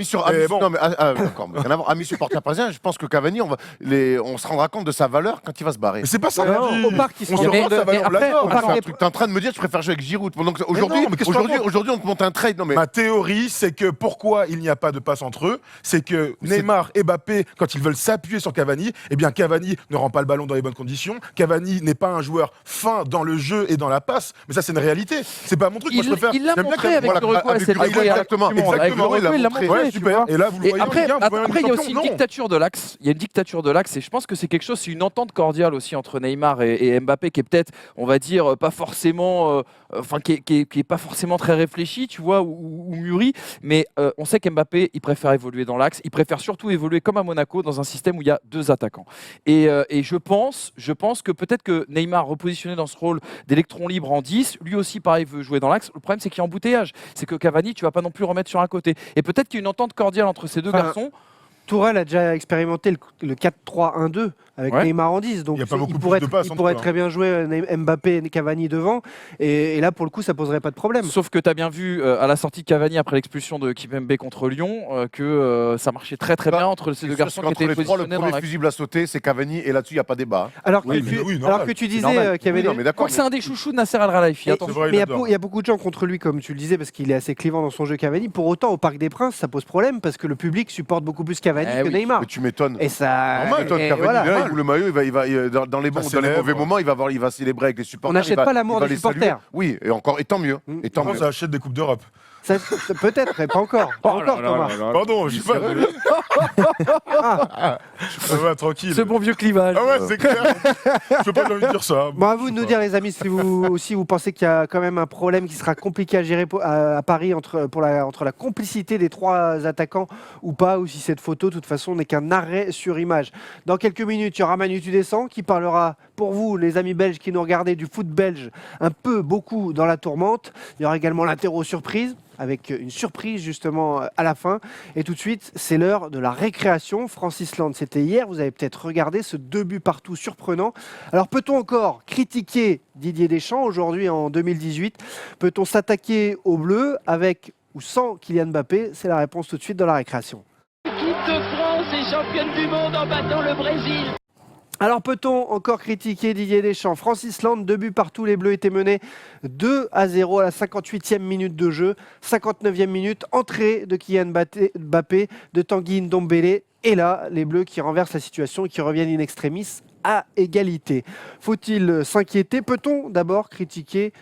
Non, mais d'accord, mais rien à voir. Amis supporters parisiens, je pense que Cavani, on se rendra compte de sa valeur quand il va se barrer. Mais c'est pas ça. Non, la vie. au parc, il se On rend se compte rend de- ça va et on après, l'adore. au parc, Enfin, t'es en train de me dire, je préfère jouer avec Giroud. Donc aujourd'hui, non, mais qu'est-ce que tu racontes aujourd'hui, on te monte un trade. Non, mais Ma théorie, c'est que pourquoi il n'y a pas de passe entre eux, c'est que Neymar et Mbappé, quand ils veulent s'appuyer sur Cavani, eh bien Cavani ne rend pas le ballon dans les bonnes conditions. Cavani n'est pas un joueur fin dans le jeu et dans la passe. Mais ça, c'est une réalité. C'est pas mon truc. Moi, je préfère. Il l'a j'aime bien montré que- avec voilà, Uruguay avec cette Uruguay, fois. exactement. Avec Exactement, Uruguay, il l'a montré. Ouais, tu super. vois. Et là, vous le Et voyez en après, Ligue 1, vous voyez en après, il y a Ligue aussi une Champions, non. dictature de l'axe. Il y a une dictature de l'axe et je pense que c'est quelque chose, c'est une entente cordiale aussi entre Neymar et Mbappé qui est peut-être, on va dire, pas forcément, enfin qui est pas forcément très réfléchi, tu vois, ou mûri. Mais on sait qu'Mbappé, il préfère évoluer dans l'axe. Il préfère surtout évoluer comme à Monaco dans un système où il y a deux attaquants. Et je pense que peut-être que Neymar repositionné dans ce rôle d'électron libre en 10, lui aussi pareil veut jouer dans l'axe. Le problème c'est qu'il y a embouteillage. C'est que Cavani, tu vas pas non plus remettre sur un côté. Et peut-être qu'il y a une entente cordiale entre ces deux Enfin, garçons. Tourelle a déjà expérimenté le 4-3-1-2 avec Ouais. Neymar en 10. Donc Il y a pas beaucoup plus pourrait, de passes, il en pourrait tout cas. très bien jouer Mbappé et Cavani devant. Et là, pour le coup, ça poserait pas de problème. Sauf que tu as bien vu à la sortie de Cavani après l'expulsion de Kimpembe contre Lyon que ça marchait très très Bah, bien entre ces deux garçons qui Entre étaient les trois, le positionnés dans premier l'axe. fusible à sauter, c'est Cavani, et là-dessus, il n'y a pas débat. Alors que, Oui, mais oui, normal. alors que tu disais normal. qu'il y avait Oui, non, des- mais Je d'accord. crois que c'est un des chouchous de Nasser Al-Khelaifi. Et- Attention. C'est vrai, mais il adore. il y a beaucoup de gens contre lui, comme tu le disais, parce qu'il est assez clivant dans son jeu Cavani. Pour autant, au Parc des Princes, ça pose problème parce que le public supporte beaucoup plus Cavani Eh que oui. Neymar. Mais tu m'étonnes. Et ça. Normal, toi, et Cavani, voilà. il est là, il ouvre le maillot, dans les bons, dans les célèbre. mauvais moments, il va célébrer avec les supporters. On n'achète il va- pas l'amour il va des les saluer. supporters. Oui, et tant mieux. Mm. Et tant Comment mieux. ça achète des Coupes d'Europe? Peut-être, mais pas encore. Pas encore, Thomas. Pardon, je sais pas. Ça va, tranquille. Ce bon vieux clivage. Ah ouais, c'est clair. Je peux pas lui dire ça. Bon, à vous de nous dire, les amis, si vous aussi vous pensez qu'il y a quand même un problème qui sera compliqué à gérer à Paris entre la complicité des trois attaquants ou pas, ou si cette photo, de toute façon, n'est qu'un arrêt sur image. Dans quelques minutes, il y aura Manu Tu Descends qui parlera pour vous, les amis belges qui nous regardez, du foot belge, un peu, beaucoup dans la tourmente. Il y aura également l'interro surprise, avec une surprise justement à la fin. Et tout de suite, c'est l'heure de la récréation. Francis Land, c'était hier. Vous avez peut-être regardé ce 2 buts partout surprenant. Alors, peut-on encore critiquer Didier Deschamps aujourd'hui en 2018 ? Peut-on s'attaquer aux Bleus avec ou sans Kylian Mbappé ? C'est la réponse tout de suite dans la récréation. L'équipe de France est championne du monde en battant le Brésil. Alors peut-on encore critiquer Didier Deschamps ? Francis Land, 2 buts partout, les Bleus étaient menés 2-0 à la 58e minute de jeu. 59e minute, entrée de Kylian Mbappé, de Tanguy Ndombele. Et là, les Bleus qui renversent la situation et qui reviennent in extremis à égalité. Faut-il s'inquiéter ? Peut-on d'abord critiquer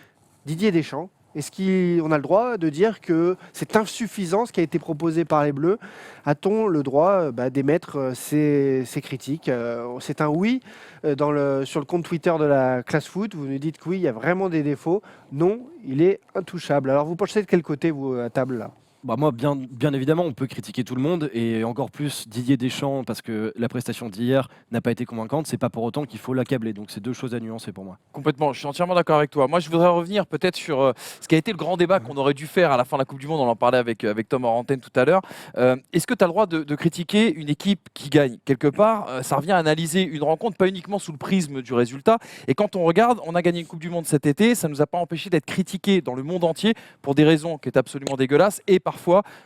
Didier Deschamps ? Est-ce qu'on a le droit de dire que c'est insuffisant ce qui a été proposé par les Bleus ? A-t-on le droit d'émettre ces critiques ? C'est un oui sur le compte Twitter de la classe foot. Vous nous dites que oui, il y a vraiment des défauts. Non, il est intouchable. Alors vous penchez de quel côté, vous, à table là ? Bah moi, bien évidemment, on peut critiquer tout le monde et encore plus Didier Deschamps parce que la prestation d'hier n'a pas été convaincante. C'est pas pour autant qu'il faut l'accabler. Donc c'est deux choses à nuancer pour moi. Complètement, je suis entièrement d'accord avec toi. Moi, je voudrais revenir peut-être sur ce qui a été le grand débat qu'on aurait dû faire à la fin de la Coupe du Monde. On en parlait avec Tom en antenne tout à l'heure. Est-ce que tu as le droit de critiquer une équipe qui gagne ? Quelque part, ça revient à analyser une rencontre, pas uniquement sous le prisme du résultat. Et quand on regarde, on a gagné une Coupe du Monde cet été. Ça ne nous a pas empêché d'être critiqués dans le monde entier pour des raisons qui étaient absolument dégueulasses et parfois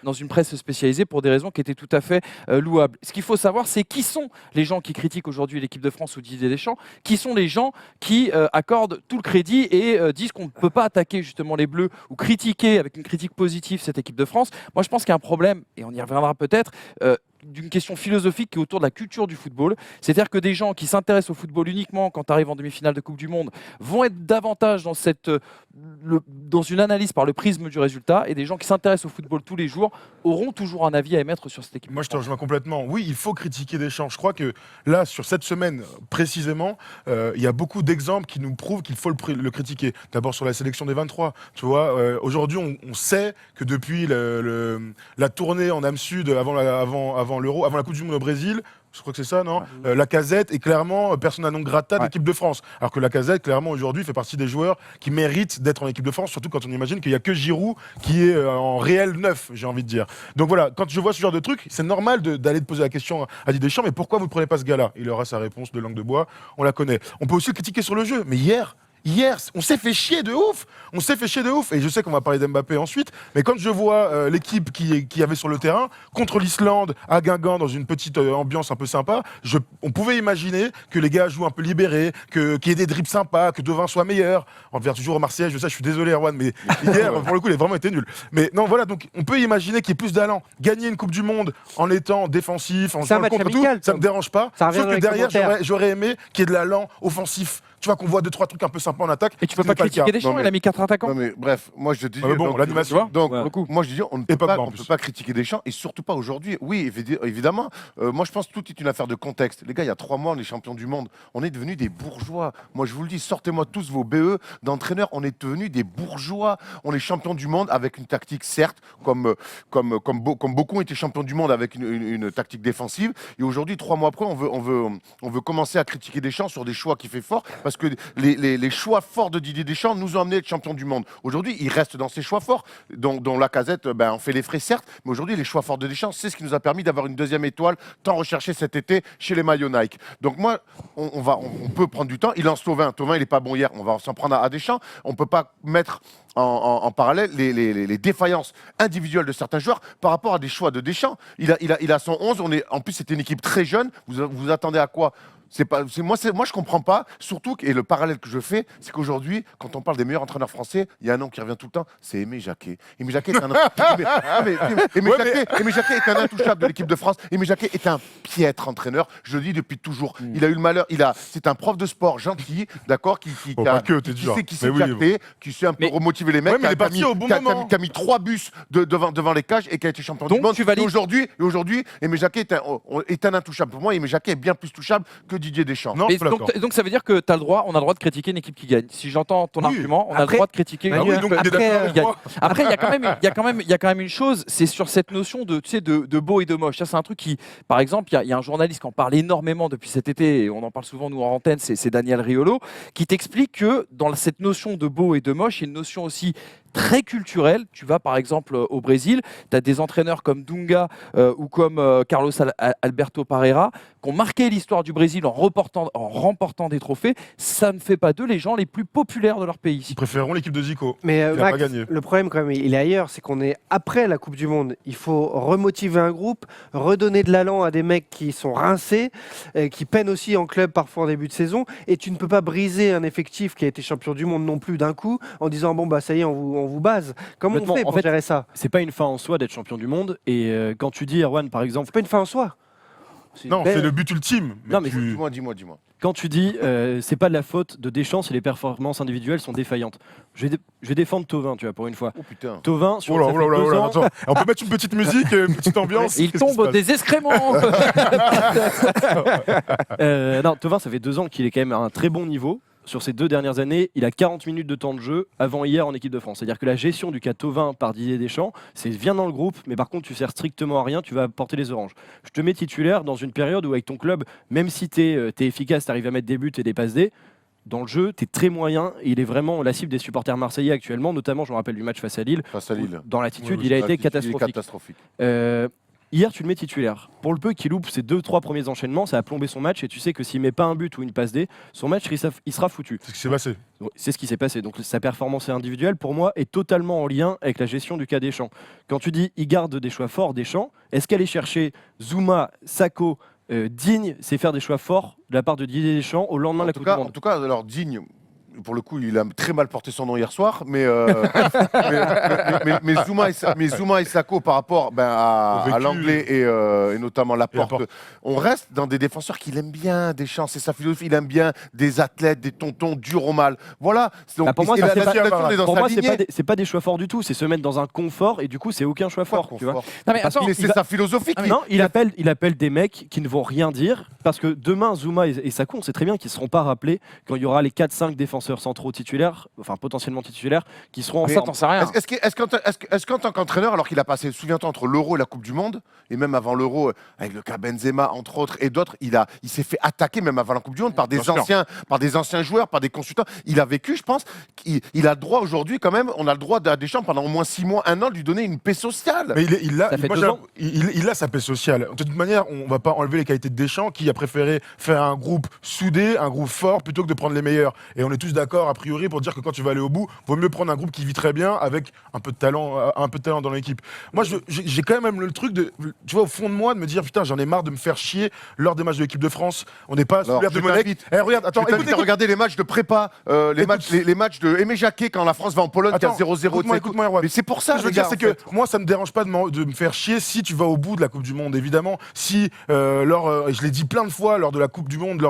dans une presse spécialisée pour des raisons qui étaient tout à fait louables. Ce qu'il faut savoir, c'est qui sont les gens qui critiquent aujourd'hui l'équipe de France ou Didier Deschamps, qui sont les gens qui accordent tout le crédit et disent qu'on ne peut pas attaquer justement les Bleus ou critiquer avec une critique positive cette équipe de France. Moi, je pense qu'il y a un problème, et on y reviendra peut-être, d'une question philosophique qui est autour de la culture du football. C'est-à-dire que des gens qui s'intéressent au football uniquement quand tu arrives en demi-finale de Coupe du Monde vont être davantage dans une analyse par le prisme du résultat, et des gens qui s'intéressent au football tous les jours auront toujours un avis à émettre sur cette équipe. Moi, je te rejoins complètement. Oui, il faut critiquer Deschamps. Je crois que là, sur cette semaine précisément, il y a beaucoup d'exemples qui nous prouvent qu'il faut le critiquer. D'abord sur la sélection des 23. Tu vois, aujourd'hui, on sait que depuis la tournée en Ame Sud avant l'Euro, avant la Coupe du Monde au Brésil, je crois que c'est ça, non ? Lacazette est clairement persona non grata de l'équipe de France. Alors que Lacazette, clairement, aujourd'hui, fait partie des joueurs qui méritent d'être en équipe de France, surtout quand on imagine qu'il n'y a que Giroud qui est en réel neuf, j'ai envie de dire. Donc voilà, quand je vois ce genre de truc, c'est normal d'aller te poser la question à Didier Deschamps, mais pourquoi vous ne prenez pas ce gars-là ? Il aura sa réponse de langue de bois, on la connaît. On peut aussi le critiquer sur le jeu, mais hier, on s'est fait chier de ouf. Et je sais qu'on va parler d'Mbappé ensuite, mais quand je vois l'équipe qui avait sur le terrain contre l'Islande à Guingamp dans une petite ambiance un peu sympa, on pouvait imaginer que les gars jouent un peu libérés, qu'il y ait des dribbles sympas, que Devin soit meilleur. On revient toujours au Marseillais, je sais, je suis désolé Erwan, mais hier, pour le coup, il a vraiment été nul. Mais non, voilà, donc on peut imaginer qu'il y ait plus d'allant. Gagner une Coupe du Monde en étant défensif, en jouant contre tout, ça me dérange pas. Sauf que derrière, j'aurais aimé qu'il y ait de l'allant offensif. Tu vois qu'on voit 2-3 trucs un peu sympas en attaque. Et tu peux pas critiquer Deschamps, il a mis 4 attaquants. Non mais bref, moi je te dis. bon, l'animation. Donc, ouais. moi je dis, on ne peut pas critiquer Deschamps, et surtout pas aujourd'hui. Oui, évidemment. Moi je pense que tout est une affaire de contexte. Les gars, il y a 3 mois, on est champions du monde. On est devenus des bourgeois. Moi je vous le dis, sortez-moi tous vos BE d'entraîneurs. On est devenus des bourgeois. On est champions du monde avec une tactique, certes, comme beaucoup ont été champions du monde avec une tactique défensive. Et aujourd'hui, 3 mois après, on veut commencer à critiquer Deschamps sur des choix qu'il fait fort, parce que les choix forts de Didier Deschamps nous ont amenés à être champions du monde. Aujourd'hui, il reste dans ses choix forts, dont Lacazette, on fait les frais certes, mais aujourd'hui, les choix forts de Deschamps, c'est ce qui nous a permis d'avoir une 2e étoile tant recherchée cet été chez les maillots Nike. Donc moi, on peut prendre du temps. Il lance Thauvin, il n'est pas bon hier, on va s'en prendre à Deschamps. On ne peut pas mettre en parallèle les défaillances individuelles de certains joueurs par rapport à des choix de Deschamps. Il a son 11, en plus c'était une équipe très jeune, vous attendez à quoi ? Moi, je comprends pas. Surtout, et le parallèle que je fais, c'est qu'aujourd'hui, quand on parle des meilleurs entraîneurs français, il y a un nom qui revient tout le temps, c'est Aimé Jacquet. Aimé Jacquet est un intouchable de l'équipe de France. Aimé Jacquet est un piètre entraîneur. Je le dis depuis toujours. Il a eu le malheur. C'est un prof de sport gentil, d'accord, qui sait capter, qui sait un peu remotiver les mecs, qui a mis 3 bus devant les cages et qui a été champion du monde. Et aujourd'hui, Aimé Jacquet est un intouchable. Pour moi, Aimé Jacquet est bien plus touchable que Didier Deschamps. Non, donc ça veut dire que on a le droit de critiquer une équipe qui gagne. Si j'entends ton argument, on a le droit de critiquer une équipe qui gagne. Après, il y a quand même une chose, c'est sur cette notion de beau et de moche. Ça, c'est un truc qui, par exemple, il y a un journaliste qui en parle énormément depuis cet été, et on en parle souvent nous en antenne, c'est Daniel Riolo, qui t'explique que dans cette notion de beau et de moche, il y a une notion aussi très culturelle. Tu vas par exemple au Brésil, tu as des entraîneurs comme Dunga ou comme Carlos Alberto Parreira qui ont marqué l'histoire du Brésil en remportant des trophées. Ça ne fait pas d'eux les gens les plus populaires de leur pays. Ils préféreront l'équipe de Zico. Mais Max, pas gagné. Le problème quand même, il est ailleurs, c'est qu'on est après la Coupe du Monde. Il faut remotiver un groupe, redonner de l'allant à des mecs qui sont rincés, qui peinent aussi en club parfois en début de saison, et tu ne peux pas briser un effectif qui a été champion du monde non plus d'un coup en disant bon bah ça y est, on vous base. Comment on fait pour gérer ça ? C'est pas une fin en soi d'être champion du monde, et quand tu dis Erwan par exemple, c'est pas une fin en soi. Non, c'est le but ultime. Non, mais dis-moi. Quand tu dis c'est pas de la faute de Deschamps si les performances individuelles sont défaillantes. Je vais défendre Thauvin, tu vois, pour une fois. Oh putain. Thauvin, sur attends. On peut mettre une petite musique, une petite ambiance. Il tombe des excréments. Non, Thauvin, ça fait 2 ans qu'il est quand même à un très bon niveau. Sur ces 2 dernières années, il a 40 minutes de temps de jeu avant hier en équipe de France. C'est-à-dire que la gestion du cas Thauvin par Didier Deschamps, c'est viens dans le groupe, mais par contre tu sers strictement à rien, tu vas porter les oranges. Je te mets titulaire dans une période où avec ton club, même si tu es efficace, tu arrives à mettre des buts et des passes D, dans le jeu, tu es très moyen. Et il est vraiment la cible des supporters marseillais actuellement, notamment je me rappelle du match face à Lille. Dans l'attitude, il a été catastrophique. Hier, tu le mets titulaire. Pour le peu qu'il loupe ses 2-3 premiers enchaînements, ça a plombé son match, et tu sais que s'il met pas un but ou une passe D, son match il sera foutu. C'est ce qui s'est passé. C'est ce qui s'est passé. Donc sa performance individuelle, pour moi, est totalement en lien avec la gestion du cas Deschamps. Quand tu dis il garde des choix forts Deschamps, est-ce qu'aller chercher Zouma, Sakho, Digne, c'est faire des choix forts de la part de Didier Deschamps au lendemain de la Coupe du Monde ? En tout cas, alors Digne, pour le coup, il a très mal porté son nom hier soir, mais Zouma et Sakho, par rapport à l'anglais et notamment Laporte, on reste dans des défenseurs qu'il aime bien, Deschamps, c'est sa philosophie, il aime bien des athlètes, des tontons durs au mal. Voilà. Donc, pour moi, c'est pas des choix forts du tout, c'est se mettre dans un confort et du coup, c'est aucun choix fort. Tu vois. Non, mais attends, c'est sa philosophie. Non, il appelle des mecs qui ne vont rien dire parce que demain, Zouma et Sakho, on sait très bien qu'ils ne seront pas rappelés quand il y aura les 4-5 défenseurs centraux titulaires, enfin potentiellement titulaires, qui seront en Ça, forme. t'en sais rien. Est-ce qu'en tant qu'entraîneur, alors qu'il a passé, souviens-toi, entre l'Euro et la Coupe du Monde, et même avant l'Euro, avec le cas Benzema, entre autres, et d'autres, il s'est fait attaquer, même avant la Coupe du Monde, par des anciens joueurs, par des consultants. Il a vécu, je pense, il a le droit aujourd'hui, quand même, on a le droit à Deschamps, pendant au moins 6 mois, 1 an, de lui donner une paix sociale. Mais il a sa paix sociale. De toute manière, on ne va pas enlever les qualités de Deschamps, qui a préféré faire un groupe soudé, un groupe fort, plutôt que de prendre les meilleurs. Et on est tous d'accord, a priori, pour dire que quand tu vas aller au bout, vaut mieux prendre un groupe qui vit très bien, avec un peu de talent dans l'équipe. Moi, j'ai quand même le truc de, tu vois, au fond de moi, de me dire, putain, j'en ai marre de me faire chier lors des matchs de l'équipe de France. On n'est pas sous l'air de Monaco. Regarde, attends, écoute, regardez les matchs de prépa, les matchs de Aimé Jacquet quand la France va en Pologne, 0-0. Écoute-moi, Erwan. Mais c'est pour ça, Ce que je veux dire, c'est que moi, ça me dérange pas de me faire chier si tu vas au bout de la Coupe du Monde, évidemment. Si, je l'ai dit plein de fois lors de la Coupe du Monde,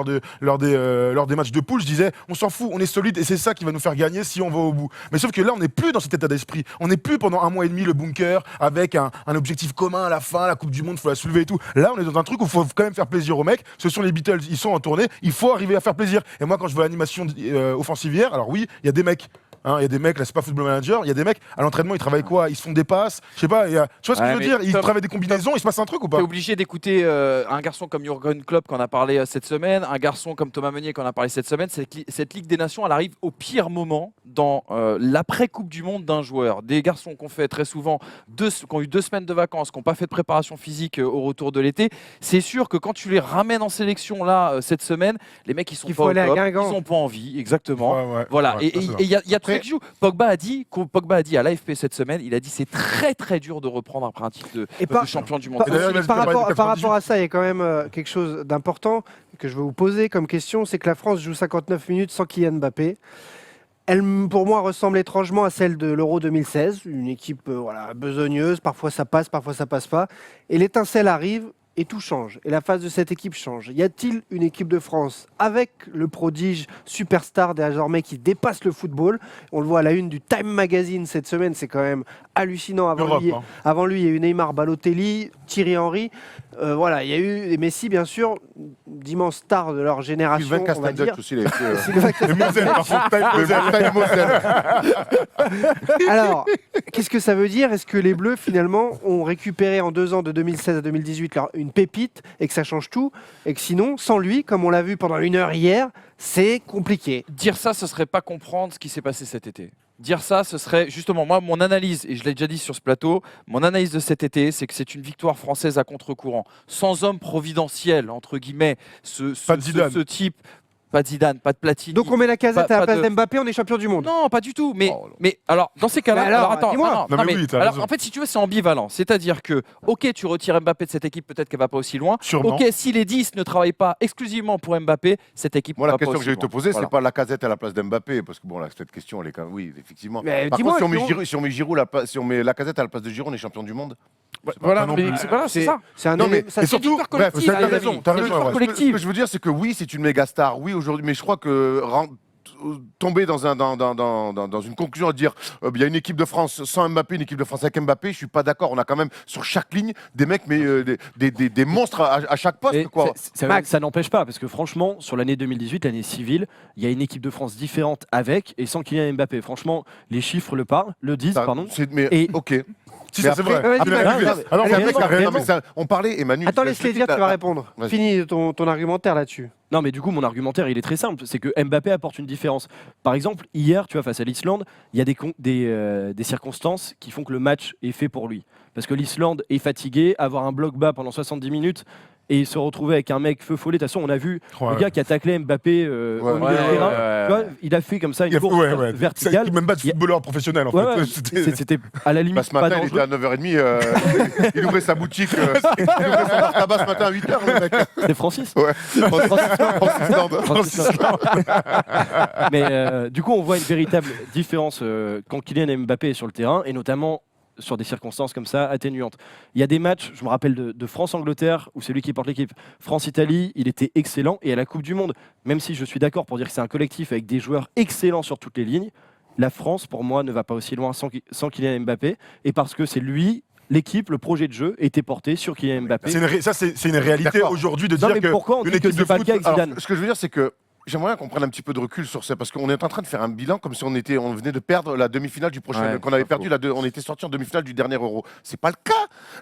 lors des matchs de poule, je disais, on s'en fout, on est solide et c'est ça qui va nous faire gagner si on va au bout. Mais sauf que là, on n'est plus dans cet état d'esprit. On n'est plus pendant 1 mois et demi le bunker avec un objectif commun à la fin, la Coupe du Monde, il faut la soulever et tout. Là, on est dans un truc où il faut quand même faire plaisir aux mecs. Ce sont les Beatles, ils sont en tournée, il faut arriver à faire plaisir. Et moi, quand je vois l'animation offensive hier, alors oui, il y a des mecs. Il y a des mecs, là c'est pas Football Manager, il y a des mecs, à l'entraînement ils travaillent quoi? Ils se font des passes, je sais pas, tu vois ce que je veux dire? Ils travaillent des combinaisons, il se passe un truc ou pas? T'es obligé d'écouter un garçon comme Jürgen Klopp qu'on a parlé cette semaine, un garçon comme Thomas Meunier qu'on a parlé cette semaine. Cette Ligue des Nations, elle arrive au pire moment dans l'après-Coupe du Monde d'un joueur. Des garçons qu'on fait très souvent, qui ont eu 2 semaines de vacances, qui n'ont pas fait de préparation physique au retour de l'été. C'est sûr que quand tu les ramènes en sélection là cette semaine, les mecs ils sont pas au top, ils n'ont pas envie, exactement. Voilà, et il y a tout ça qui joue. Pogba a dit à l'AFP cette semaine, il a dit c'est très très dur de reprendre après un titre de champion du monde. Par rapport à ça, il y a quand même quelque chose d'important que je veux vous poser comme question, c'est que la France joue 59 minutes sans Kylian Mbappé. Elle, pour moi, ressemble étrangement à celle de l'Euro 2016, une équipe besogneuse, parfois ça passe pas. Et l'étincelle arrive et tout change. Et la phase de cette équipe change. Y a-t-il une équipe de France avec le prodige superstar désormais qui dépasse le football? On le voit à la une du Time Magazine cette semaine, c'est quand même hallucinant. Avant lui, il y a eu Neymar, Balotelli, Thierry Henry. Il y a eu Messi, bien sûr, d'immenses stars de leur génération. Sylvain Castagnol aussi, il a été. Alors, qu'est-ce que ça veut dire? Est-ce que les Bleus, finalement, ont récupéré en 2 ans, de 2016 à 2018, une pépite et que ça change tout? Et que sinon, sans lui, comme on l'a vu pendant 1 heure hier, c'est compliqué. Dire ça, ce serait pas comprendre ce qui s'est passé cet été. Dire ça, ce serait justement, moi, mon analyse, et je l'ai déjà dit sur ce plateau, mon analyse de cet été, c'est que c'est une victoire française à contre-courant. Sans homme providentiel, entre guillemets, ce type. Pas de Zidane, pas de Platini. Donc on met la Casette à la place d'Mbappé, on est champion du monde. Non, pas du tout. Mais alors, dans ces cas-là, attends. En fait, si tu veux, c'est ambivalent. C'est-à-dire que, ok, tu retires Mbappé de cette équipe, peut-être qu'elle va pas aussi loin. Sûrement. Ok, si les 10 ne travaillent pas exclusivement pour Mbappé, cette équipe Moi, va la pas question que aussi je vais te loin. poser, Voilà. c'est pas la Casette à la place d'Mbappé, parce que bon, là, cette question, elle est quand même, oui, effectivement. Mais Par dis-moi, contre, si on met Giroud, si on met la Casette à la place de Giroud, on est champion du monde. Voilà, non mais plus. c'est ça. C'est un Non, mais- ça, et c'est surtout, une victoire bref, collective, t'as les raison, amis. t'as C'est une raison, victoire ouais. collective. Ce que je veux dire, c'est que oui, c'est une méga star, oui, aujourd'hui, mais je crois que tomber dans une conclusion à dire il y a une équipe de France sans Mbappé, une équipe de France avec Mbappé, je suis pas d'accord. On a quand même sur chaque ligne des mecs, mais des monstres à chaque poste. Et Quoi. ça n'empêche pas, parce que franchement, sur l'année 2018, l'année civile, il y a une équipe de France différente avec et sans Kylian Mbappé. Franchement, les chiffres le disent, pardon. Mais ok. Si, Mais ça, c'est après- vrai. Vas-y, après, Manu. Alors, mais après, réellement. non, mais ça, on parlait, et Manu. Attends, laisse-les dire, tu vas répondre. Vas-y. Finis ton argumentaire là-dessus. Non, mais du coup, mon argumentaire, il est très simple. C'est que Mbappé apporte une différence. Par exemple, hier, tu vois, face à l'Islande, il y a des circonstances qui font que le match est fait pour lui. Parce que l'Islande est fatiguée, avoir un bloc bas pendant 70 minutes, et il se retrouvait avec un mec feu follet. De toute façon, on a vu Ouais. le gars qui a taclé Mbappé au milieu du terrain. Tu vois, il a fait comme ça une course verticale. C'est même pas de footballeur professionnel en Ouais, fait. ouais, c'était à la limite Bah, ce pas matin, il était dangereux. à 9h30. Il ouvrait sa boutique. Il ouvrait son bar tabac ce matin à 8h, le mec. C'était Francis. Ouais. Francis Land. Francis Mais du coup, on voit une véritable différence quand Kylian Mbappé est sur le terrain, et notamment sur des circonstances comme ça atténuantes. Il y a des matchs, je me rappelle de France-Angleterre, où c'est lui qui porte l'équipe. France-Italie, il était excellent. Et à la Coupe du Monde, même si je suis d'accord pour dire que c'est un collectif avec des joueurs excellents sur toutes les lignes, la France, pour moi, ne va pas aussi loin sans Kylian Mbappé. Et parce que c'est lui, l'équipe, le projet de jeu était porté sur Kylian Mbappé. C'est une réalité D'accord. aujourd'hui de Non, dire mais que pourquoi on une dit que équipe de c'est pas le foot. cas avec Alors, Zidane? ce que je veux dire, c'est que j'aimerais qu'on prenne un petit peu de recul sur ça, parce qu'on est en train de faire un bilan comme si on venait de perdre la demi-finale du prochain, Ouais, qu'on avait c'est pas perdu, on était sorti en demi-finale du dernier Euro. C'est pas le cas.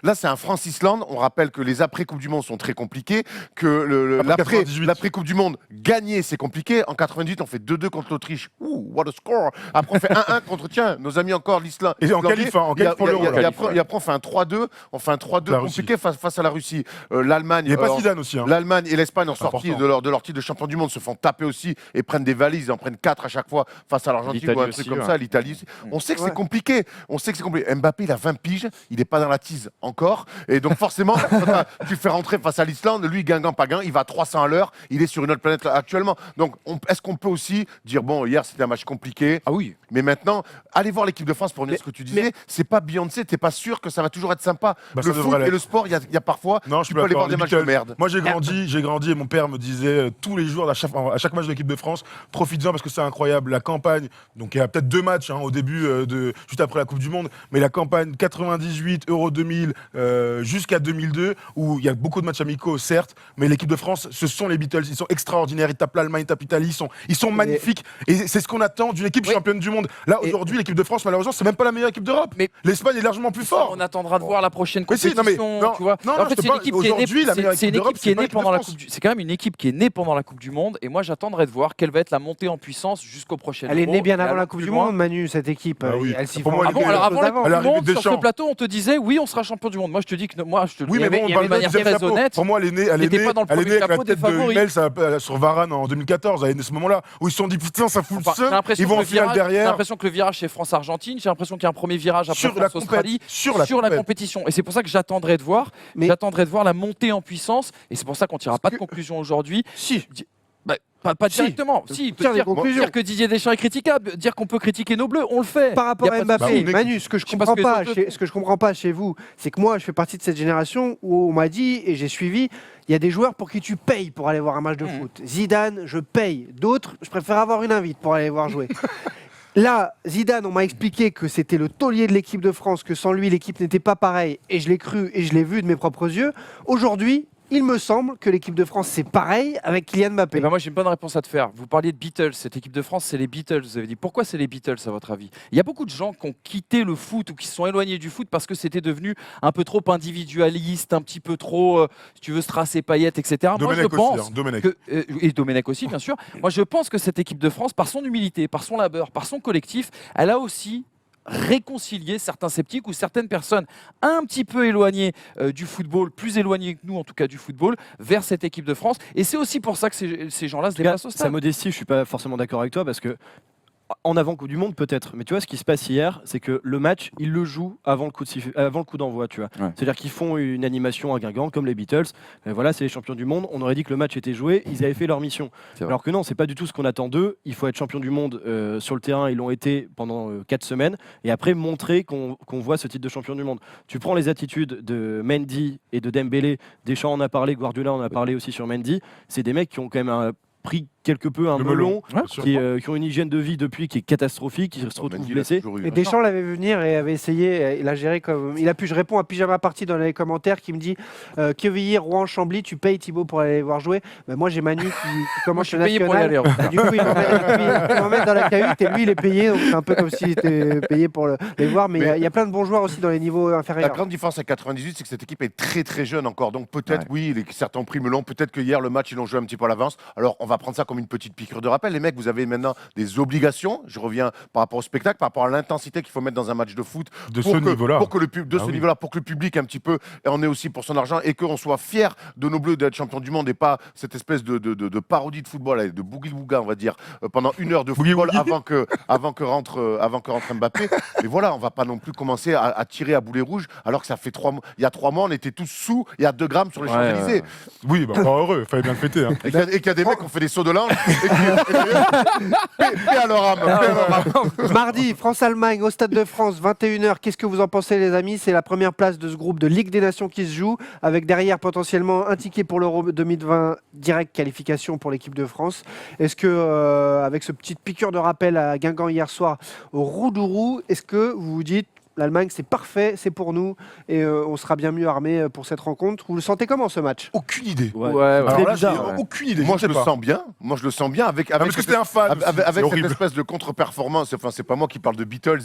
Là, c'est un France-Islande. On rappelle que les après-Coupe du Monde sont très compliqués, que Après 98. l'après-Coupe du Monde, gagner, c'est compliqué. En 98, on fait 2-2 contre l'Autriche. Ouh, what a score. Après, on fait 1-1 contre, tiens, nos amis encore, l'Islande. Et en qualif, hein, en qualif pour l'Euro. Et après, on fait un 3-2. On fait un 3-2 La compliqué face à la Russie. L'Allemagne. Il n'y a pas Zidane aussi. Hein. L'Allemagne et l'Espagne ont sorti Important. de leur titre de champion du monde, se font taper aussi et prennent des valises, ils en prennent 4 à chaque fois face à l'Argentine L'Italie ou un aussi, truc comme ouais. ça, l'Italie aussi. On sait que c'est compliqué. On sait que c'est compliqué. Mbappé, il a 20 piges, il n'est pas dans la tease encore. Et donc forcément, tu le fais rentrer face à l'Islande, lui, Guingamp, Paguin, il va à 300 à l'heure, il est sur une autre planète là, actuellement. Donc est-ce qu'on peut aussi dire, bon, hier c'était un match compliqué, Ah oui. mais maintenant, allez voir l'équipe de France pour dire ce que tu disais, c'est pas Beyoncé, t'es pas sûr que ça va toujours être sympa. Bah, ça le foot devrait et l'être. le sport, il y a parfois, Non, je tu suis peux aller d'accord, voir des les matchs de Beatles. merde. Moi, j'ai grandi et mon père me disait tous les jours, à chaque match de l'équipe de France, profites-en parce que c'est incroyable. La campagne, donc il y a peut-être 2 matchs au début, juste après la Coupe du Monde, mais la campagne 98, Euro 2000, jusqu'à 2002, où il y a beaucoup de matchs amicaux, certes, mais l'équipe de France, ce sont les Beatles. Ils sont extraordinaires. Ils tapent l'Allemagne, ils tapent l'Italie. Ils sont magnifiques. Et c'est ce qu'on attend d'une équipe championne du monde. Là, aujourd'hui, l'équipe de France, malheureusement, c'est même pas la meilleure équipe d'Europe. Mais l'Espagne est largement plus forte. On attendra de voir la prochaine Mais si, compétition. non, mais- tu vois. non, En non, fait, je te c'est une parle, équipe qui est née. aujourd'hui, la meilleure C'est une équipe d'Europe, équipe qui est c'est pas née l'équipe de pendant la France. Coupe. C'est quand même une équipe qui est née pendant la Coupe du Monde. Et moi, j'attendrai de voir quelle va être la montée en puissance jusqu'au prochain. Elle est Euro. née bien Et avant aller la Coupe plus du loin. Monde, Manu, cette équipe. Bah oui. Elle s'y Pour prend moi, Ah bon, elle alors avant la à Coupe du l'arrivée Monde, de sur ce Deschamps. plateau, on te disait oui, on sera champion du monde. Moi, je te dis que moi, je te le Oui, dis mais bon, on de parle manière de très chapeau. honnête. Pour moi, elle est n'était née pas dans le elle est premier née avec la chapeau des tête de favoris. Hummels sur Varane en 2014, à ce moment-là, où ils se sont dit putain, ça fout Enfin, le j'ai seum, l'impression ils vont que en le finale virage- J'ai derrière. l'impression que le virage c'est France-Argentine. J'ai l'impression qu'il y a un premier virage après Sur la France-Australie compète, sur la compète. compétition. Et c'est pour ça que j'attendrai de voir. Mais- J'attendrai de voir la montée en puissance. Et c'est pour ça qu'on ne tirera pas de conclusion aujourd'hui. Si. Bah, pas Si. directement. Si, Tire des dire, conclusions. dire que Didier Deschamps est critiquable, dire qu'on peut critiquer nos bleus, on le fait. Par rapport Y a à pas de Mbappé, souci. Manu, ce que je Je sais pas comprends ce que pas, les autres- ce que je comprends pas chez vous, c'est que moi, je fais partie de cette génération où on m'a dit et j'ai suivi. Il y a des joueurs pour qui tu payes pour aller voir un match de foot. Zidane, je paye. D'autres, je préfère avoir une invite pour aller les voir jouer. Là, Zidane, on m'a expliqué que c'était le taulier de l'équipe de France, que sans lui, l'équipe n'était pas pareille. Et je l'ai cru et je l'ai vu de mes propres yeux. Aujourd'hui, il me semble que l'équipe de France, c'est pareil avec Kylian Mbappé. Eh ben moi j'ai une bonne réponse à te faire. Vous parliez de Beatles, cette équipe de France c'est les Beatles. Vous avez dit pourquoi c'est les Beatles à votre avis? Il y a beaucoup de gens qui ont quitté le foot ou qui se sont éloignés du foot parce que c'était devenu un peu trop individualiste, un petit peu trop, si tu veux, strass et paillettes, etc. Moi je Domenech pense aussi, Domenech. et Domenech aussi bien sûr. Moi je pense que cette équipe de France, par son humilité, par son labeur, par son collectif, elle a aussi réconcilier certains sceptiques ou certaines personnes un petit peu éloignées du football, plus éloignées que nous en tout cas du football, vers cette équipe de France. Et c'est aussi pour ça que ces gens-là se déplacent au Sa stade. modestie, je suis pas forcément d'accord avec toi parce que en avant Coupe du Monde peut-être, mais tu vois ce qui se passe hier, c'est que le match, ils le jouent avant le coup d'envoi, tu vois. Ouais. C'est-à-dire qu'ils font une animation à Guingamp comme les Beatles. Voilà, c'est les champions du monde. On aurait dit que le match était joué, ils avaient fait leur mission. C'est vrai. Alors que non, c'est pas du tout ce qu'on attend d'eux. Il faut être champion du monde sur le terrain. Ils l'ont été pendant 4 semaines et après montrer qu'on voit ce titre de champion du monde. Tu prends les attitudes de Mendy et de Dembélé. Deschamps en a parlé, Guardiola en a parlé aussi sur Mendy. C'est des mecs qui ont quand même pris quelque peu un Le melon, Ouais, qui ont une hygiène de vie depuis qui est catastrophique, qui se retrouvent Mendy, il a blessés. toujours eu, Et hein. Deschamps l'avait vu venir et avait essayé, il a géré comme. Il a pu, je réponds à Pyjama Party dans les commentaires qui me dit Quevilly, Rouen, Chambly, tu payes Thibaut pour aller les voir jouer. Ben, moi j'ai Manu qui Moi commence je suis le payé pour y national. aller. Et du coup, il m'emmène dans la cahute et lui il est payé, donc c'est un peu comme s'il était payé pour les voir. Mais il y a plein de bons joueurs aussi dans les niveaux La inférieurs. grande différence avec 98, c'est que cette équipe est très très jeune encore. Donc peut-être, oui, certains ont pris melon. Peut-être que hier, le match, ils l'ont joué un petit peu à l'avance. Alors on va prendre ça comme comme une petite piqûre de rappel. Les mecs, vous avez maintenant des obligations. Je reviens par rapport au spectacle, par rapport à l'intensité qu'il faut mettre dans un match de foot. De ce niveau-là. Pour que le public, un petit peu, en ait aussi pour son argent et qu'on soit fier de nos Bleus d'être champions du monde et pas cette espèce de parodie de football, allez, de boogie-wooga, on va dire, pendant 1 heure de football avant que rentre Mbappé. Mais voilà, on va pas non plus commencer à tirer à boulet rouge alors que ça fait 3 mois. Il y a 3 mois, on était tous sous, il y a 2 grammes sur les Champs-Élysées. Oui, bah, encore heureux, il fallait bien le fêter. Hein. Et qu'il y a des mecs qui ont fait des sauts de l'ange paix à leur âme. Mardi, France-Allemagne au Stade de France, 21h. Qu'est-ce que vous en pensez, les amis? C'est la première place de ce groupe de Ligue des Nations qui se joue, avec derrière potentiellement un ticket pour l'Euro 2020, direct qualification pour l'équipe de France. Est-ce que, avec ce petit piqûre de rappel à Guingamp hier soir au Roudourou, est-ce que vous vous dites l'Allemagne, c'est parfait, c'est pour nous et on sera bien mieux armé pour cette rencontre? Vous le sentez comment ce match? Aucune idée. Ouais. Alors là, bizarre, j'ai aucune idée. Moi, je le sens bien. Avec parce que c'était un fan. avec C'est cette horrible. espèce de contre-performance. Enfin, c'est pas moi qui parle de Beatles.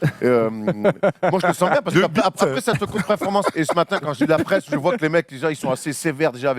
Moi, je le sens bien parce qu'après cette contre-performance, et ce matin, quand je lis la presse, je vois que les mecs, déjà, ils sont assez sévères déjà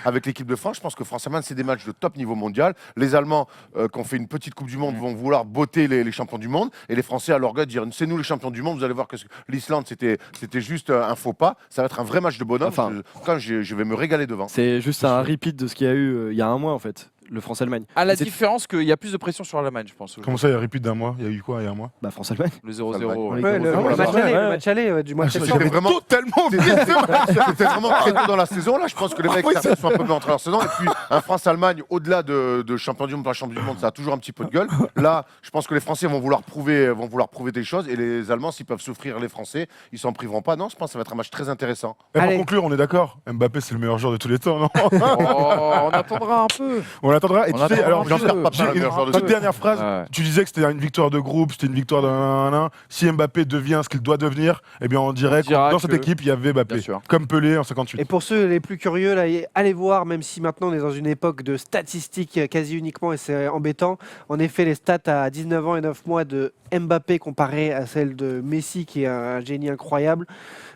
avec l'équipe de France. Je pense que France-Allemagne, c'est des matchs de top niveau mondial. Les Allemands, qui ont fait une petite Coupe du Monde, vont vouloir botter les champions du monde. Et les Français, à leur gars, dire c'est nous les champions du monde. Vous allez voir que l'Islande, c'était juste un faux pas. Ça va être un vrai match de bonhomme. Enfin, je vais me régaler devant. C'est juste un repeat de ce qu'il y a eu il y a un mois en fait, le France-Allemagne. À la C'est- différence qu'il y a plus de pression sur l'Allemagne, je pense. Comment ça, il y a repeat d'un mois? Il y a eu quoi il y a un mois? Bah France-Allemagne. Le 0-0. Ouais, Ouais, le, Ah ouais, le match ouais, aller, ouais. le match aller du mois de C'était septembre. vraiment totalement C'était vraiment très tôt dans la saison. Là, je pense que les mecs certains sont un peu bien entrés dans leur saison. Et puis, un France-Allemagne, au-delà de champion du monde, pas champion du monde, ça a toujours un petit peu de gueule. Là, je pense que les Français vont vouloir prouver des choses. Et les Allemands, s'ils peuvent souffrir les Français, ils s'en priveront pas. Non, je pense que ça va être un match très intéressant. Et pour Allez. conclure, on est d'accord. Mbappé, c'est le meilleur joueur de tous les temps, non? Oh, on attendra un peu. On l'attendra. Et On tu sais, attendra alors, un J'en peu. perds pas j'ai le meilleur joueur de une tous toute les dernière phrase. Ouais. Tu disais que c'était une victoire de groupe, c'était une victoire d'un. Si Mbappé devient ce qu'il doit devenir, eh bien, on dirait que dira dans cette que- équipe, il y avait Mbappé. Bien sûr. Comme Pelé en 58. Et pour ceux les plus curieux, là, allez voir, même si maintenant on est dans une époque de statistiques quasi uniquement, et c'est embêtant, en effet, les stats à 19 ans et 9 mois de Mbappé comparées à celles de Messi, qui est un génie incroyable,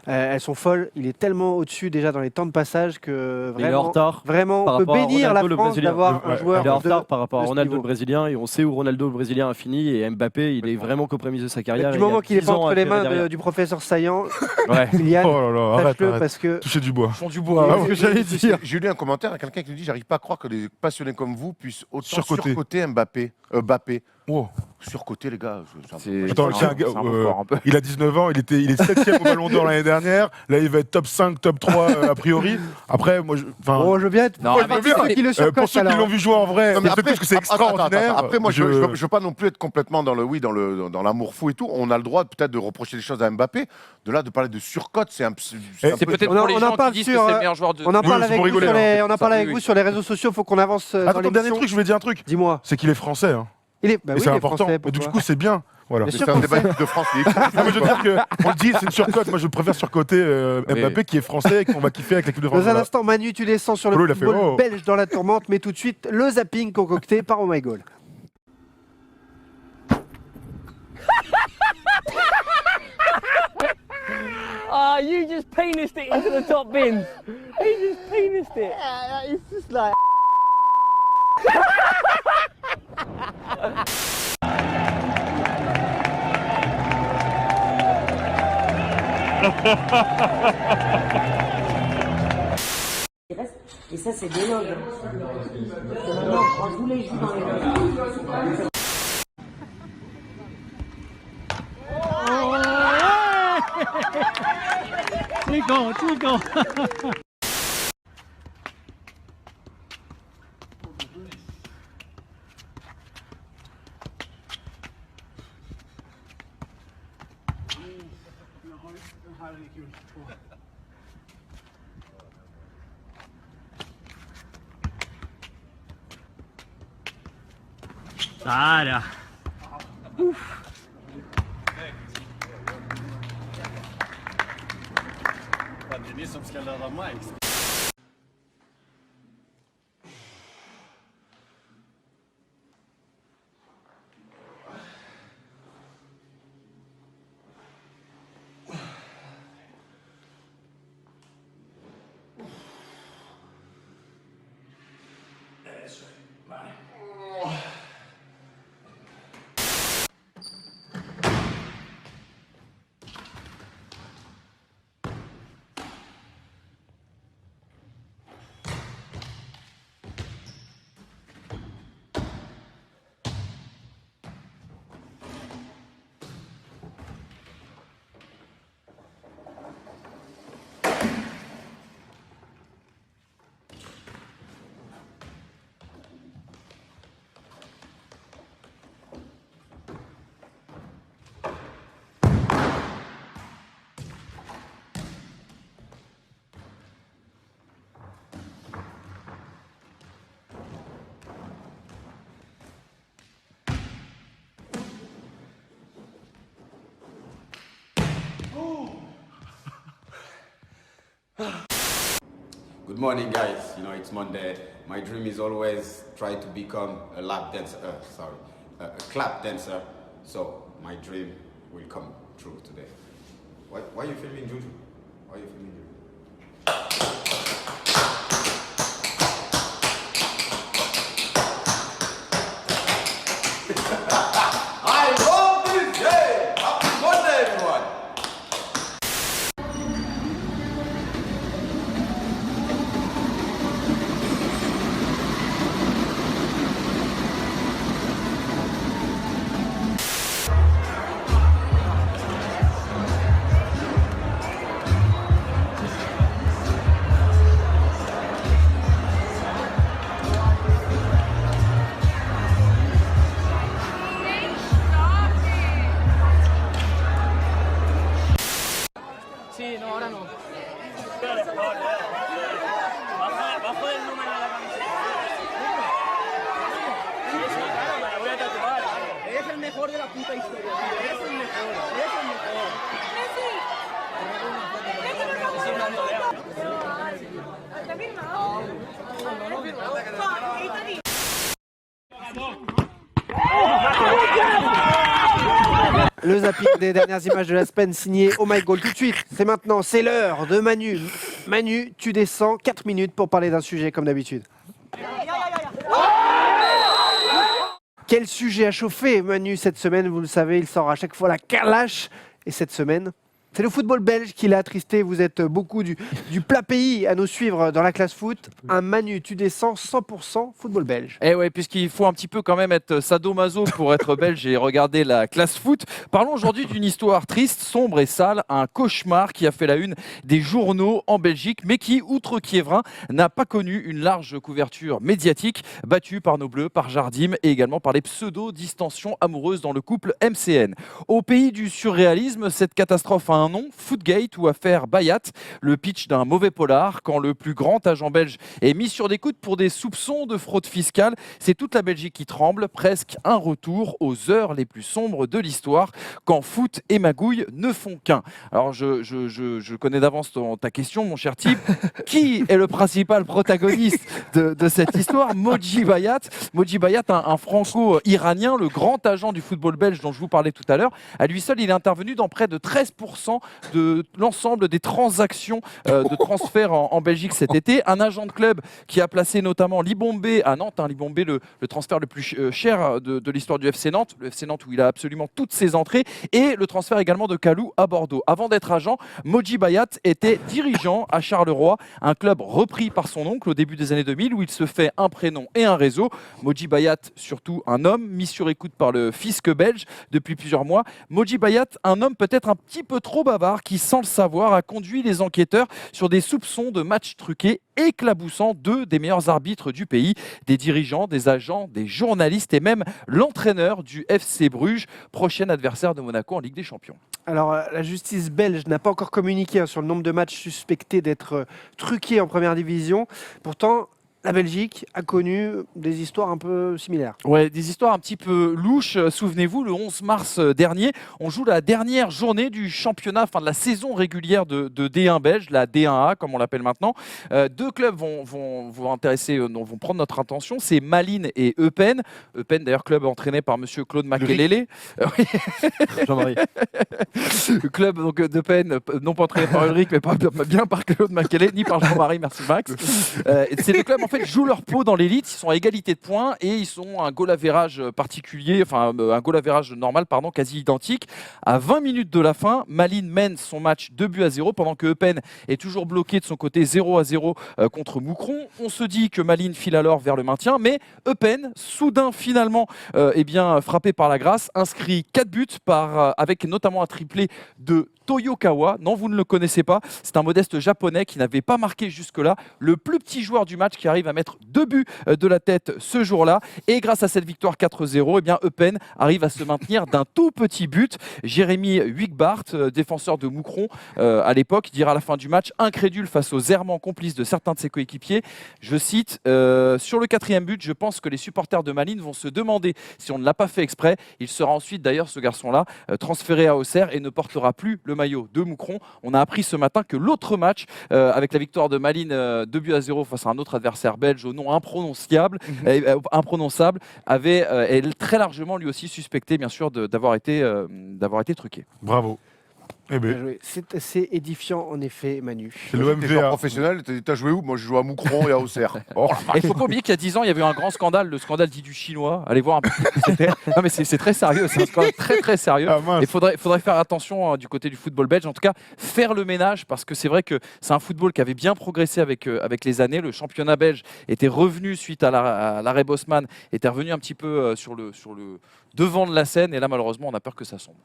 elles sont folles. Il est tellement au-dessus déjà dans les temps de passage que Il est en retard. vraiment par on peut rapport à bénir la Ronaldo, le France Brésilien. d'avoir un Ouais, joueur Il est en de- retard par rapport à de ce Ronaldo le niveau. Brésilien et on sait où Ronaldo le Brésilien a fini et Mbappé il est vraiment qu'aux prémices de sa carrière. Du Il y a moment qu'il est 10 pas ans entre à les tirer mains derrière. du professeur Saillant, Ouais. Kylian, Oh là là, arrête, sache-le arrête. parce que Toucher du bois. Fond du bois. Ah, ce que j'allais dire. J'ai lu un commentaire à quelqu'un qui nous dit j'arrive pas à croire que des passionnés comme vous puissent autant Surcoter. surcoter Mbappé. Wow. Surcoté, les gars. C'est Attends, c'est c'est un un gars, peu fort, un peu. Il a 19 ans, il est 7ème au Ballon d'Or l'année dernière. Là, il va être top 5, top 3 a priori. Après, moi, bon, je veux bien être Non, pour mais ceux qui le pour surcotent, ceux qui alors. l'ont vu jouer en vrai, Non, mais c'est plus que c'est extraordinaire. Après, moi, je veux pas non plus être complètement dans l'amour fou et tout. On a le droit peut-être de reprocher des choses à Mbappé. De là, de parler de surcote, c'est un peu. C'est peut-être On en- pour les on en gens parle qui disent que sur, c'est le meilleur joueur de. On en Oui, parle c'est avec pour vous rigoler, sur les, hein. on en parle Ça, avec oui, vous oui. sur les réseaux sociaux. Faut qu'on avance dans Attends, dernier l'émission. truc, je voulais dire un truc. Dis-moi. C'est qu'il est français. Hein. Il est, bah Et oui, c'est il est important. français, Et du pourquoi coup, c'est bien. Voilà. Bien C'est sûr un qu'on débat sait. de France. Non, mais je veux dire que, on le dit, c'est une surcote. Moi, je préfère surcoter Mbappé qui est français et qu'on va kiffer avec l'équipe de France. Dans un Voilà. instant, Manu, tu descends sur le Polo, il a fait, football oh. belge dans la tourmente, mais tout de suite, le zapping concocté par Oh My Goal. Ah, you just penised it into the top bin. You just penised it. It's just like. Et ça, c'est des loges. Maintenant, on prend tous les jus dans les loges. Vale. Good morning, guys. You know, it's Monday. My dream is always try to become a lap dancer. A clap dancer. So my dream will come true today. Why are you filming Juju? Why are you filming Juju? I love this day. Happy Monday, everyone. Sí, no, ahora no. Bajo el número de la camiseta. Sí, claro, me la voy a tatuar. Eres el mejor de la puta historia. Eres el mejor. Eres el mejor. Le zapping des dernières images de la semaine signé Oh My Goal tout de suite. C'est maintenant, c'est l'heure de Manu. Manu, tu descends 4 minutes pour parler d'un sujet comme d'habitude. Quel sujet a chauffé Manu cette semaine? Vous le savez, il sort à chaque fois la calache. Et cette semaine, c'est le football belge qui l'a attristé. Vous êtes beaucoup du plat pays à nous suivre dans la classe foot. Un Manu, tu descends 100% football belge. Eh ouais, puisqu'il faut un petit peu quand même être sadomaso pour être belge et regarder la classe foot. Parlons aujourd'hui d'une histoire triste, sombre et sale, un cauchemar qui a fait la une des journaux en Belgique, mais qui, outre Kievrin, n'a pas connu une large couverture médiatique, battue par nos Bleus, par Jardim et également par les pseudo-distensions amoureuses dans le couple MCN. Au pays du surréalisme, cette catastrophe a un nom, Footgate ou affaire Bayat, le pitch d'un mauvais polar, quand le plus grand agent belge est mis sur d'écoute pour des soupçons de fraude fiscale. C'est toute la Belgique qui tremble, presque un retour aux heures les plus sombres de l'histoire, quand foot et magouille ne font qu'un. Alors je connais d'avance ta question, mon cher type. Qui est le principal protagoniste de cette histoire? Moji Bayat. Moji Bayat, un franco-iranien, le grand agent du football belge dont je vous parlais tout à l'heure. À lui seul, il est intervenu dans près de 13% de l'ensemble des transactions de transfert en Belgique cet été. Un agent de club qui a placé notamment Libombé à Nantes, Libombé le transfert le plus cher de l'histoire du FC Nantes, le FC Nantes où il a absolument toutes ses entrées, et le transfert également de Kalou à Bordeaux. Avant d'être agent, Moji Bayat était dirigeant à Charleroi, un club repris par son oncle au début des années 2000 où il se fait un prénom et un réseau. Moji Bayat, surtout un homme mis sur écoute par le fisc belge depuis plusieurs mois. Moji Bayat, un homme peut-être un petit peu trop bavard qui, sans le savoir, a conduit les enquêteurs sur des soupçons de matchs truqués éclaboussant deux des meilleurs arbitres du pays, des dirigeants, des agents, des journalistes et même l'entraîneur du FC Bruges, prochain adversaire de Monaco en Ligue des Champions. Alors, la justice belge n'a pas encore communiqué sur le nombre de matchs suspectés d'être truqués en première division. Pourtant, la Belgique a connu des histoires un peu similaires. Ouais, des histoires un petit peu louches. Souvenez-vous, le 11 mars dernier, on joue la dernière journée du championnat, enfin de la saison régulière de D1 belge, la D1A comme on l'appelle maintenant. Deux clubs vont prendre notre attention, c'est Malines et Eupen. Eupen d'ailleurs, club entraîné par monsieur Claude Makelele. Jean-Marie. Club donc d'Eupen, non pas entraîné par Ulrich, mais bien par Claude Makelele, ni par Jean-Marie, merci Max. Ces deux clubs en fait jouent leur peau dans l'élite, ils sont à égalité de points et ils sont un goal average particulier, enfin un goal average normal pardon, quasi identique. À 20 minutes de la fin, Malines mène son match 2-0 pendant que Eupen est toujours bloqué de son côté 0-0 contre Moucron. On se dit que Malines file alors vers le maintien, mais Eupen, soudain finalement frappé par la grâce, inscrit 4 buts avec notamment un triplé de Toyokawa. Non, vous ne le connaissez pas. C'est un modeste japonais qui n'avait pas marqué jusque-là. Le plus petit joueur du match qui arrive arrive à mettre 2 buts de la tête ce jour-là. Et grâce à cette victoire 4-0, eh bien, Eupen arrive à se maintenir d'un tout petit but. Jérémy Huygbaert, défenseur de Moucron à l'époque, dira à la fin du match, incrédule face aux errements complices de certains de ses coéquipiers. Je cite, sur le 4e but, je pense que les supporters de Malines vont se demander si on ne l'a pas fait exprès. Il sera ensuite, d'ailleurs, ce garçon-là, transféré à Auxerre et ne portera plus le maillot de Moucron. On a appris ce matin que l'autre match, avec la victoire de Malines 2-0 face à un autre adversaire belge au nom imprononçable, avait très largement lui aussi suspecté, bien sûr, d'avoir été truqué. Bravo. Eh Bien ben, joué. C'est édifiant, en effet, Manu. c'est T'es joueur l'OMVA. professionnel, t'as joué où? Moi, je joue à Moucron et à Auxerre. Oh, Et il ne faut pas oublier qu'il y a 10 ans, il y avait eu un grand scandale, le scandale dit du chinois. Allez voir un peu ce que c'était. Non, mais c'est très sérieux, c'est un scandale très très sérieux. Ah, mince. Il faudrait faire attention du côté du football belge, en tout cas faire le ménage, parce que c'est vrai que c'est un football qui avait bien progressé avec les années. Le championnat belge était revenu suite à l'arrêt Bosman, était revenu un petit peu sur le devant de la scène, et là malheureusement on a peur que ça sombre.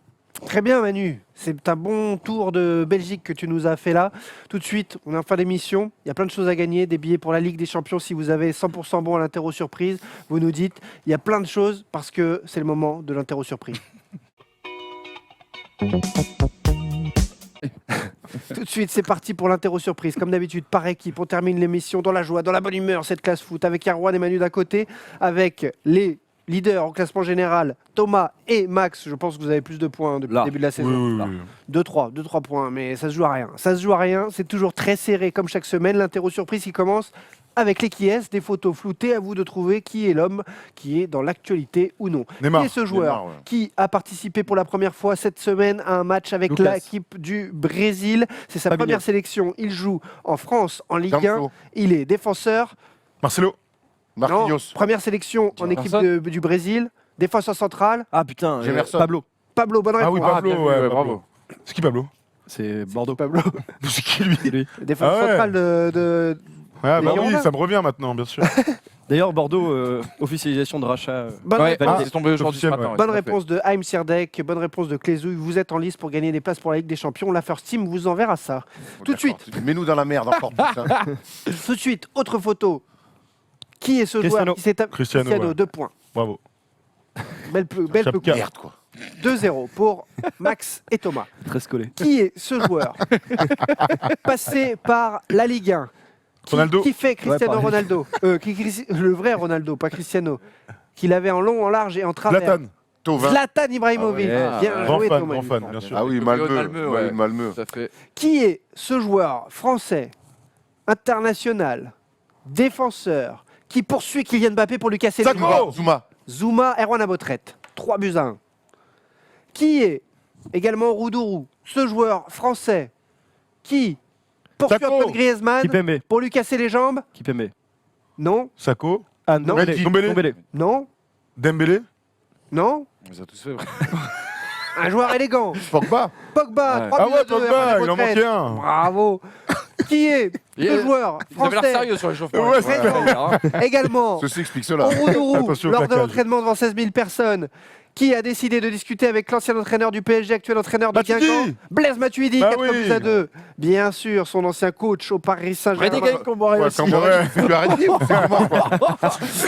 Très bien, Manu. C'est un bon tour de Belgique que tu nous as fait là. Tout de suite, on est en fin d'émission. Il y a plein de choses à gagner. Des billets pour la Ligue des Champions si vous avez 100% bon à l'interro surprise. Vous nous dites, il y a plein de choses parce que c'est le moment de l'interro surprise. Tout de suite, c'est parti pour l'interro surprise. Comme d'habitude, par équipe, on termine l'émission dans la joie, dans la bonne humeur, cette classe foot, avec Erwan et Manu d'un côté, avec les leaders au classement général, Thomas et Max. Je pense que vous avez plus de points depuis le début de la saison. Oui. 2-3 points, mais ça se joue à rien. Ça se joue à rien, c'est toujours très serré comme chaque semaine. L'interro surprise qui commence avec les qui est, des photos floutées, à vous de trouver qui est l'homme qui est dans l'actualité ou non. Neymar. Qui est ce joueur Neymar, ouais. qui a participé pour la première fois cette semaine à un match avec Lucas. l'équipe du Brésil. C'est sa Fabinho. première sélection. Il joue en France, en Ligue 1. Campo, Il est défenseur. Marcelo. Non, Marquinhos, première sélection en équipe du Brésil. Défenseur central. Ah putain, Jemerson. Pablo. Pablo, bonne réponse. Ah oui, Pablo, bien vu, ouais, ouais, Pablo. bravo. C'est qui Pablo? C'est Bordeaux. Pablo, C'est qui lui? C'est lui. défenseur Ah ouais. central de Ah bah Lyon, oui, là. ça me revient maintenant, bien sûr. D'ailleurs, Bordeaux, officialisation de rachat. Bonne Ouais, réponse. c'est tombé aujourd'hui ce officiel, matin. ouais. ouais, Bonne tout à fait. réponse de Haïm Sirdek, bonne réponse de Clézouille. Vous êtes en lice pour gagner des places pour la Ligue des Champions. La First Team vous enverra ça. Tout de suite, Mets-nous dans la merde encore plus. Hein. tout de suite, autre photo. Qui est ce Cristiano. joueur qui s'est tapé Cristiano, ouais. 2 points. Bravo. Belle Chapka. peu. Merde, quoi. 2-0 pour Max et Thomas. Très scolé. Qui est ce joueur passé par la Ligue 1 Ronaldo. Qui fait Cristiano pareil. Ronaldo le vrai Ronaldo, pas Cristiano. Qu'il avait en long, en large et en travers. Zlatan. Tovin. Zlatan Ibrahimovic. Ah ouais. Bien Grand joué, fan, Thomas. grand fan, bien sûr. Ah oui, Le Malmö. Malmö, ouais. Malmö. Tout à fait. Qui est ce joueur français, international, défenseur, qui poursuit Kylian Mbappé pour lui casser les Sakho. jambes? Zuma. Zouma, Erwan Abotret. 3-1. Qui est également Roudourou, ce joueur français qui poursuit Sakho. Antoine Griezmann Kipembe. pour lui casser les jambes? Kipembe. Non, Sakho. Ah, Non. Ndombele. Ndombele. Ndombele. non, Dembélé. non. On les a tous fait. Un joueur élégant. Pogba. Pogba, Ouais. 3 Ah buts ouais, à 2, Erwan Pogba, il en Abotret. manquait un. Bravo. Qui est Et, ce joueur Ils avaient l'air français sérieux sur l'échauffement. Ouais, les c'est joueurs, hein. également Ceci explique au cela. Roudourou Attention au lors de plaquage. l'entraînement devant 16 000 personnes? Qui a décidé de discuter avec l'ancien entraîneur du PSG, actuel entraîneur de Matuidi. Guingamp, Blaise Matuidi, Bah 4 oui. buts à 2. Bien sûr, son ancien coach au Paris Saint-Germain. René Comboré Ouais, aussi. Camboré. Tu lui as arrêté ou c'est comment, quoi?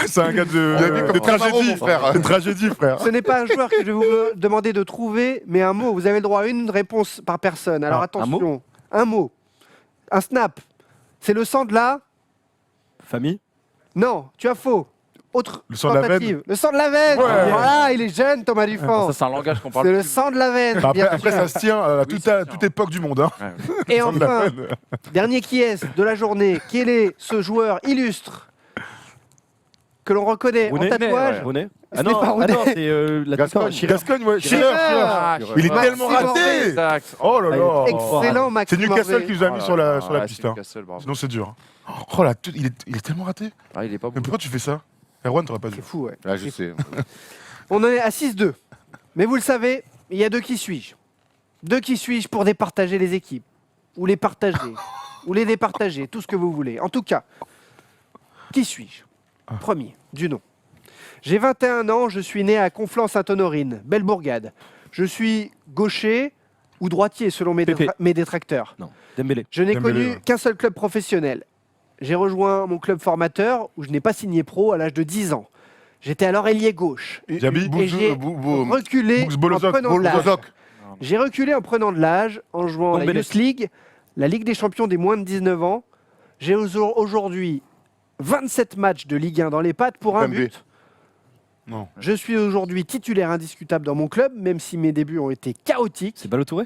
C'est un gars de comme Camaro, tragédie, mon frère. De tragédie, frère. Ce n'est pas un joueur que je vais vous demander de trouver, mais un mot. Vous avez le droit à une réponse par personne. Alors Ah, attention, un mot. Un snap. C'est le sang de la... Famille. Non, tu as faux. Autre Le sang de la tentative. Le sang de la veine. Ouais. Voilà, il est jeune, Thomas Dufort. Ça, c'est un langage qu'on parle C'est le plus. sang de la veine. Après, bien après, sûr. ça se tient à Oui, ça se tient. toute époque du monde. Hein. Et Sang de la enfin, veine. dernier qui est de la journée, quel est ce joueur illustre que l'on reconnaît Rooney. en tatouage? René. Ce Ah n'est non, pas Rooney. c'est l'attaquant. Gascogne. Schirrer. Gascogne, ouais. Schirrer. Ah, Il est Maxime tellement Morvet. raté. Exact. Oh là là. Excellent, Max. C'est Newcastle Morvet. qui nous a mis sur la piste. hein. Newcastle, bravo. Sinon, c'est dur. Oh là, il est tellement raté. Ah, il est pas Mais bon. pourquoi tu fais ça? Erwan, t'aurais pas dû. C'est fou, ouais. Là, je sais. On en est à 6-2. Mais vous le savez, il y a 2 qui suis-je. 2 qui suis-je pour départager les équipes. Ou les partager. Ou les départager, tout ce que vous voulez. En tout cas, qui suis-je? Premier, du nom. J'ai 21 ans, je suis né à Conflans-Sainte-Honorine, belle bourgade. Je suis gaucher ou droitier selon mes, Pépé. mes détracteurs. Non. Dembélé. Je n'ai Dembélé, connu ouais. qu'un seul club professionnel. j'ai rejoint mon club formateur où je n'ai pas signé pro à l'âge de 10 ans. J'étais alors ailier gauche. Diaby Et j'ai reculé en prenant de l'âge. J'ai reculé en prenant de l'âge, en jouant la Youth League, la Ligue des champions des moins de 19 ans. J'ai aujourd'hui 27 matchs de Ligue 1 dans les pattes pour un but. Non. Je suis aujourd'hui titulaire indiscutable dans mon club, même si mes débuts ont été chaotiques. C'est Ballo-Touré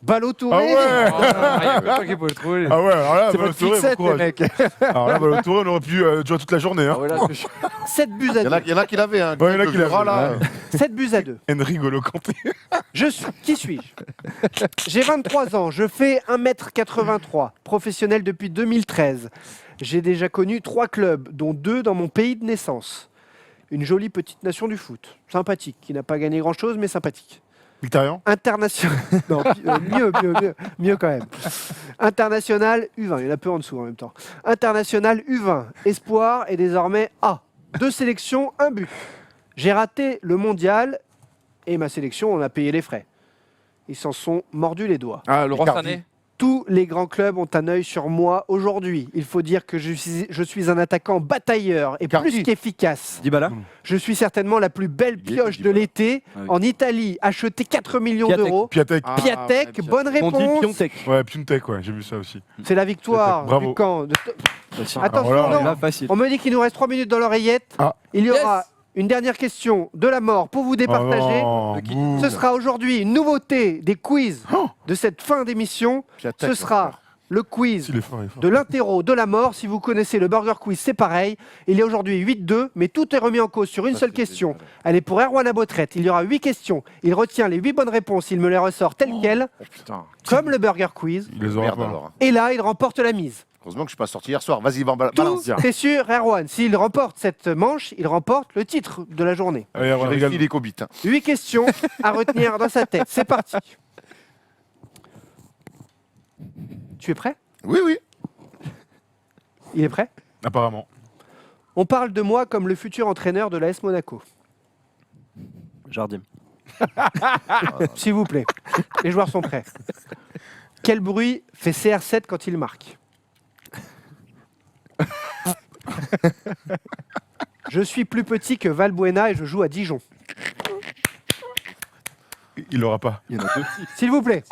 Ballo-Touré. Ah ouais, qui peut le trouver. Ah ouais, alors là, C'est votre fixette, les mecs. Alors là, Ballo-Touré, on aurait pu jouer toute la journée. Hein. 7 buts à 2. Il y en a qui l'avaient. Hein. Ouais, il y en a qui l'avaient. là. 7 buts à 2. Henry Golo Kanté. Qui suis-je? J'ai 23 ans, je fais 1m83, professionnel depuis 2013. J'ai déjà connu 3 clubs, dont 2 dans mon pays de naissance. Une jolie petite nation du foot, sympathique, qui n'a pas gagné grand-chose, mais sympathique. Victorian. International. Non, mieux quand même. International U20, il y en a peu en dessous en même temps. International U20, espoir et désormais A. 2 sélections, 1 but. J'ai raté le mondial et ma sélection, on a payé les frais. Ils s'en sont mordus les doigts. Ah, Laurent Sané. Tous les grands clubs ont un œil sur moi aujourd'hui. Il faut dire que je suis un attaquant batailleur et plus qu'efficace. Dybala. Je suis certainement la plus belle pioche de l'été. Ah oui. En Italie, acheté 4 millions Piatek. d'euros. Piatek. Piatek, bonne On dit réponse. Piontek. Ouais, Piontek, ouais, j'ai vu ça aussi. C'est la victoire Bravo. du camp. Facile. Attention, Alors là, non. Là, facile. On me dit qu'il nous reste 3 minutes dans l'oreillette. Ah. Il y aura une dernière question de la mort pour vous départager. Oh, non, Ce sera aujourd'hui une nouveauté des quiz Oh. de cette fin d'émission. Piatek, Ce sera le quiz Il est fort, il est fort. de l'interro de la mort. Si vous connaissez le Burger Quiz, c'est pareil. Il est aujourd'hui 8-2, mais tout est remis en cause sur une seule question. Elle est pour Erwan Abotrette. Il y aura 8 questions. Il retient les 8 bonnes réponses. Il me les ressort telles quelles, Oh putain. comme le Burger Quiz. Il les aura Merde pas. alors. Et là, il remporte la mise. Heureusement que je suis pas sorti hier soir. Vas-y, balance. Tout est sûr, Erwan. S'il remporte cette manche, il remporte le titre de la journée. Allez, J'ai Erwan, réussi régale. les cobites. Hein. 8 questions à retenir dans sa tête. C'est parti. Tu es prêt? Oui, oui. Il est prêt? Apparemment. On parle de moi comme le futur entraîneur de l'AS Monaco. Jardim. S'il vous plaît. Les joueurs sont prêts. Quel bruit fait CR7 quand il marque? Je suis plus petit que Valbuena et je joue à Dijon. Il l'aura pas. Il y en a deux. S'il vous plaît.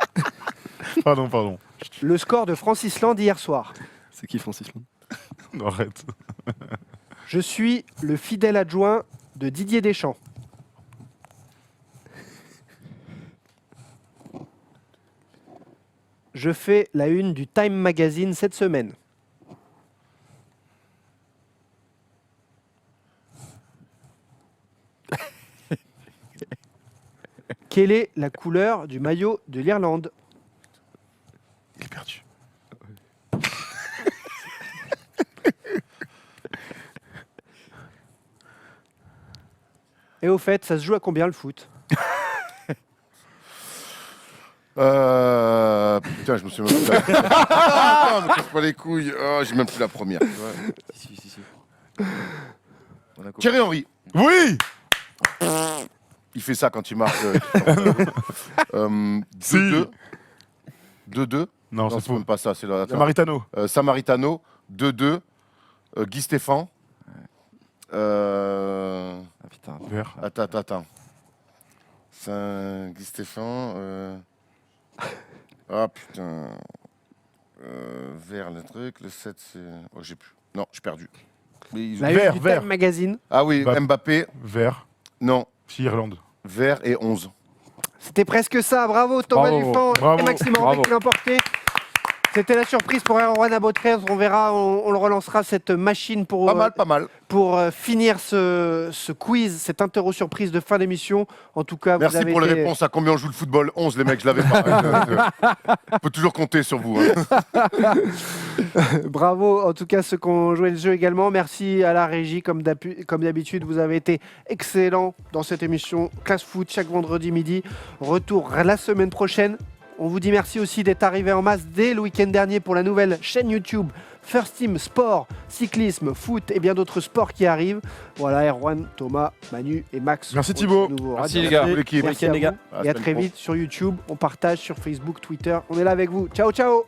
Pardon. Le score de Francis Land hier soir. C'est qui Francis Land? Non, arrête. Je suis le fidèle adjoint de Didier Deschamps. Je fais la une du Time Magazine cette semaine. Quelle est la couleur du maillot de l'Irlande? Il est perdu. Et au fait, ça se joue à combien le foot? Putain, je me suis même plus. Ah, me casse pas les couilles. Oh, j'ai même plus la première. Si. Thierry Henry. Oui. Il fait ça quand il marque. 2-2. 2-2. Non, Non, c'est c'est faux. même pas ça. C'est la. attends. Samaritano. Samaritano. 2-2. Guy Stéphane. Ah putain. Vert. Attends. Guy Stéphane. Ah putain. Vers le truc. Le 7, c'est. Oh, j'ai plus. Non, j'ai perdu. Mais ils ont- La Vert, une du vert. Time Magazine. Ah oui, Bah- Mbappé. Vert. Non. Si, Irlande. Vert et 11. C'était presque ça. Bravo Thomas Bravo, Dufan bravo, et Maxime Henry bravo. qui l'ont emporté. C'était la surprise pour Erwan Abotrette. On verra, on le relancera cette machine pour, Pas mal. pour finir ce quiz, cette interro surprise de fin d'émission. En tout cas, Merci vous avez pour les été- réponses à combien on joue le football. 11, les mecs, je l'avais pas. On peut toujours compter sur vous. Hein. Bravo, en tout cas, ceux qui ont joué le jeu également. Merci à la régie, comme d'habitude. Vous avez été excellents dans cette émission Class Foot chaque vendredi midi. Retour la semaine prochaine. On vous dit merci aussi d'être arrivés en masse dès le week-end dernier pour la nouvelle chaîne YouTube First Team Sport, cyclisme, foot et bien d'autres sports qui arrivent. Voilà, Erwan, Thomas, Manu et Max. Merci pour Thibaut. ce nouveau Merci radio. les gars. L'équipe. Merci à les gars. vous. Et à très vite sur YouTube. On partage sur Facebook, Twitter. On est là avec vous. Ciao, ciao.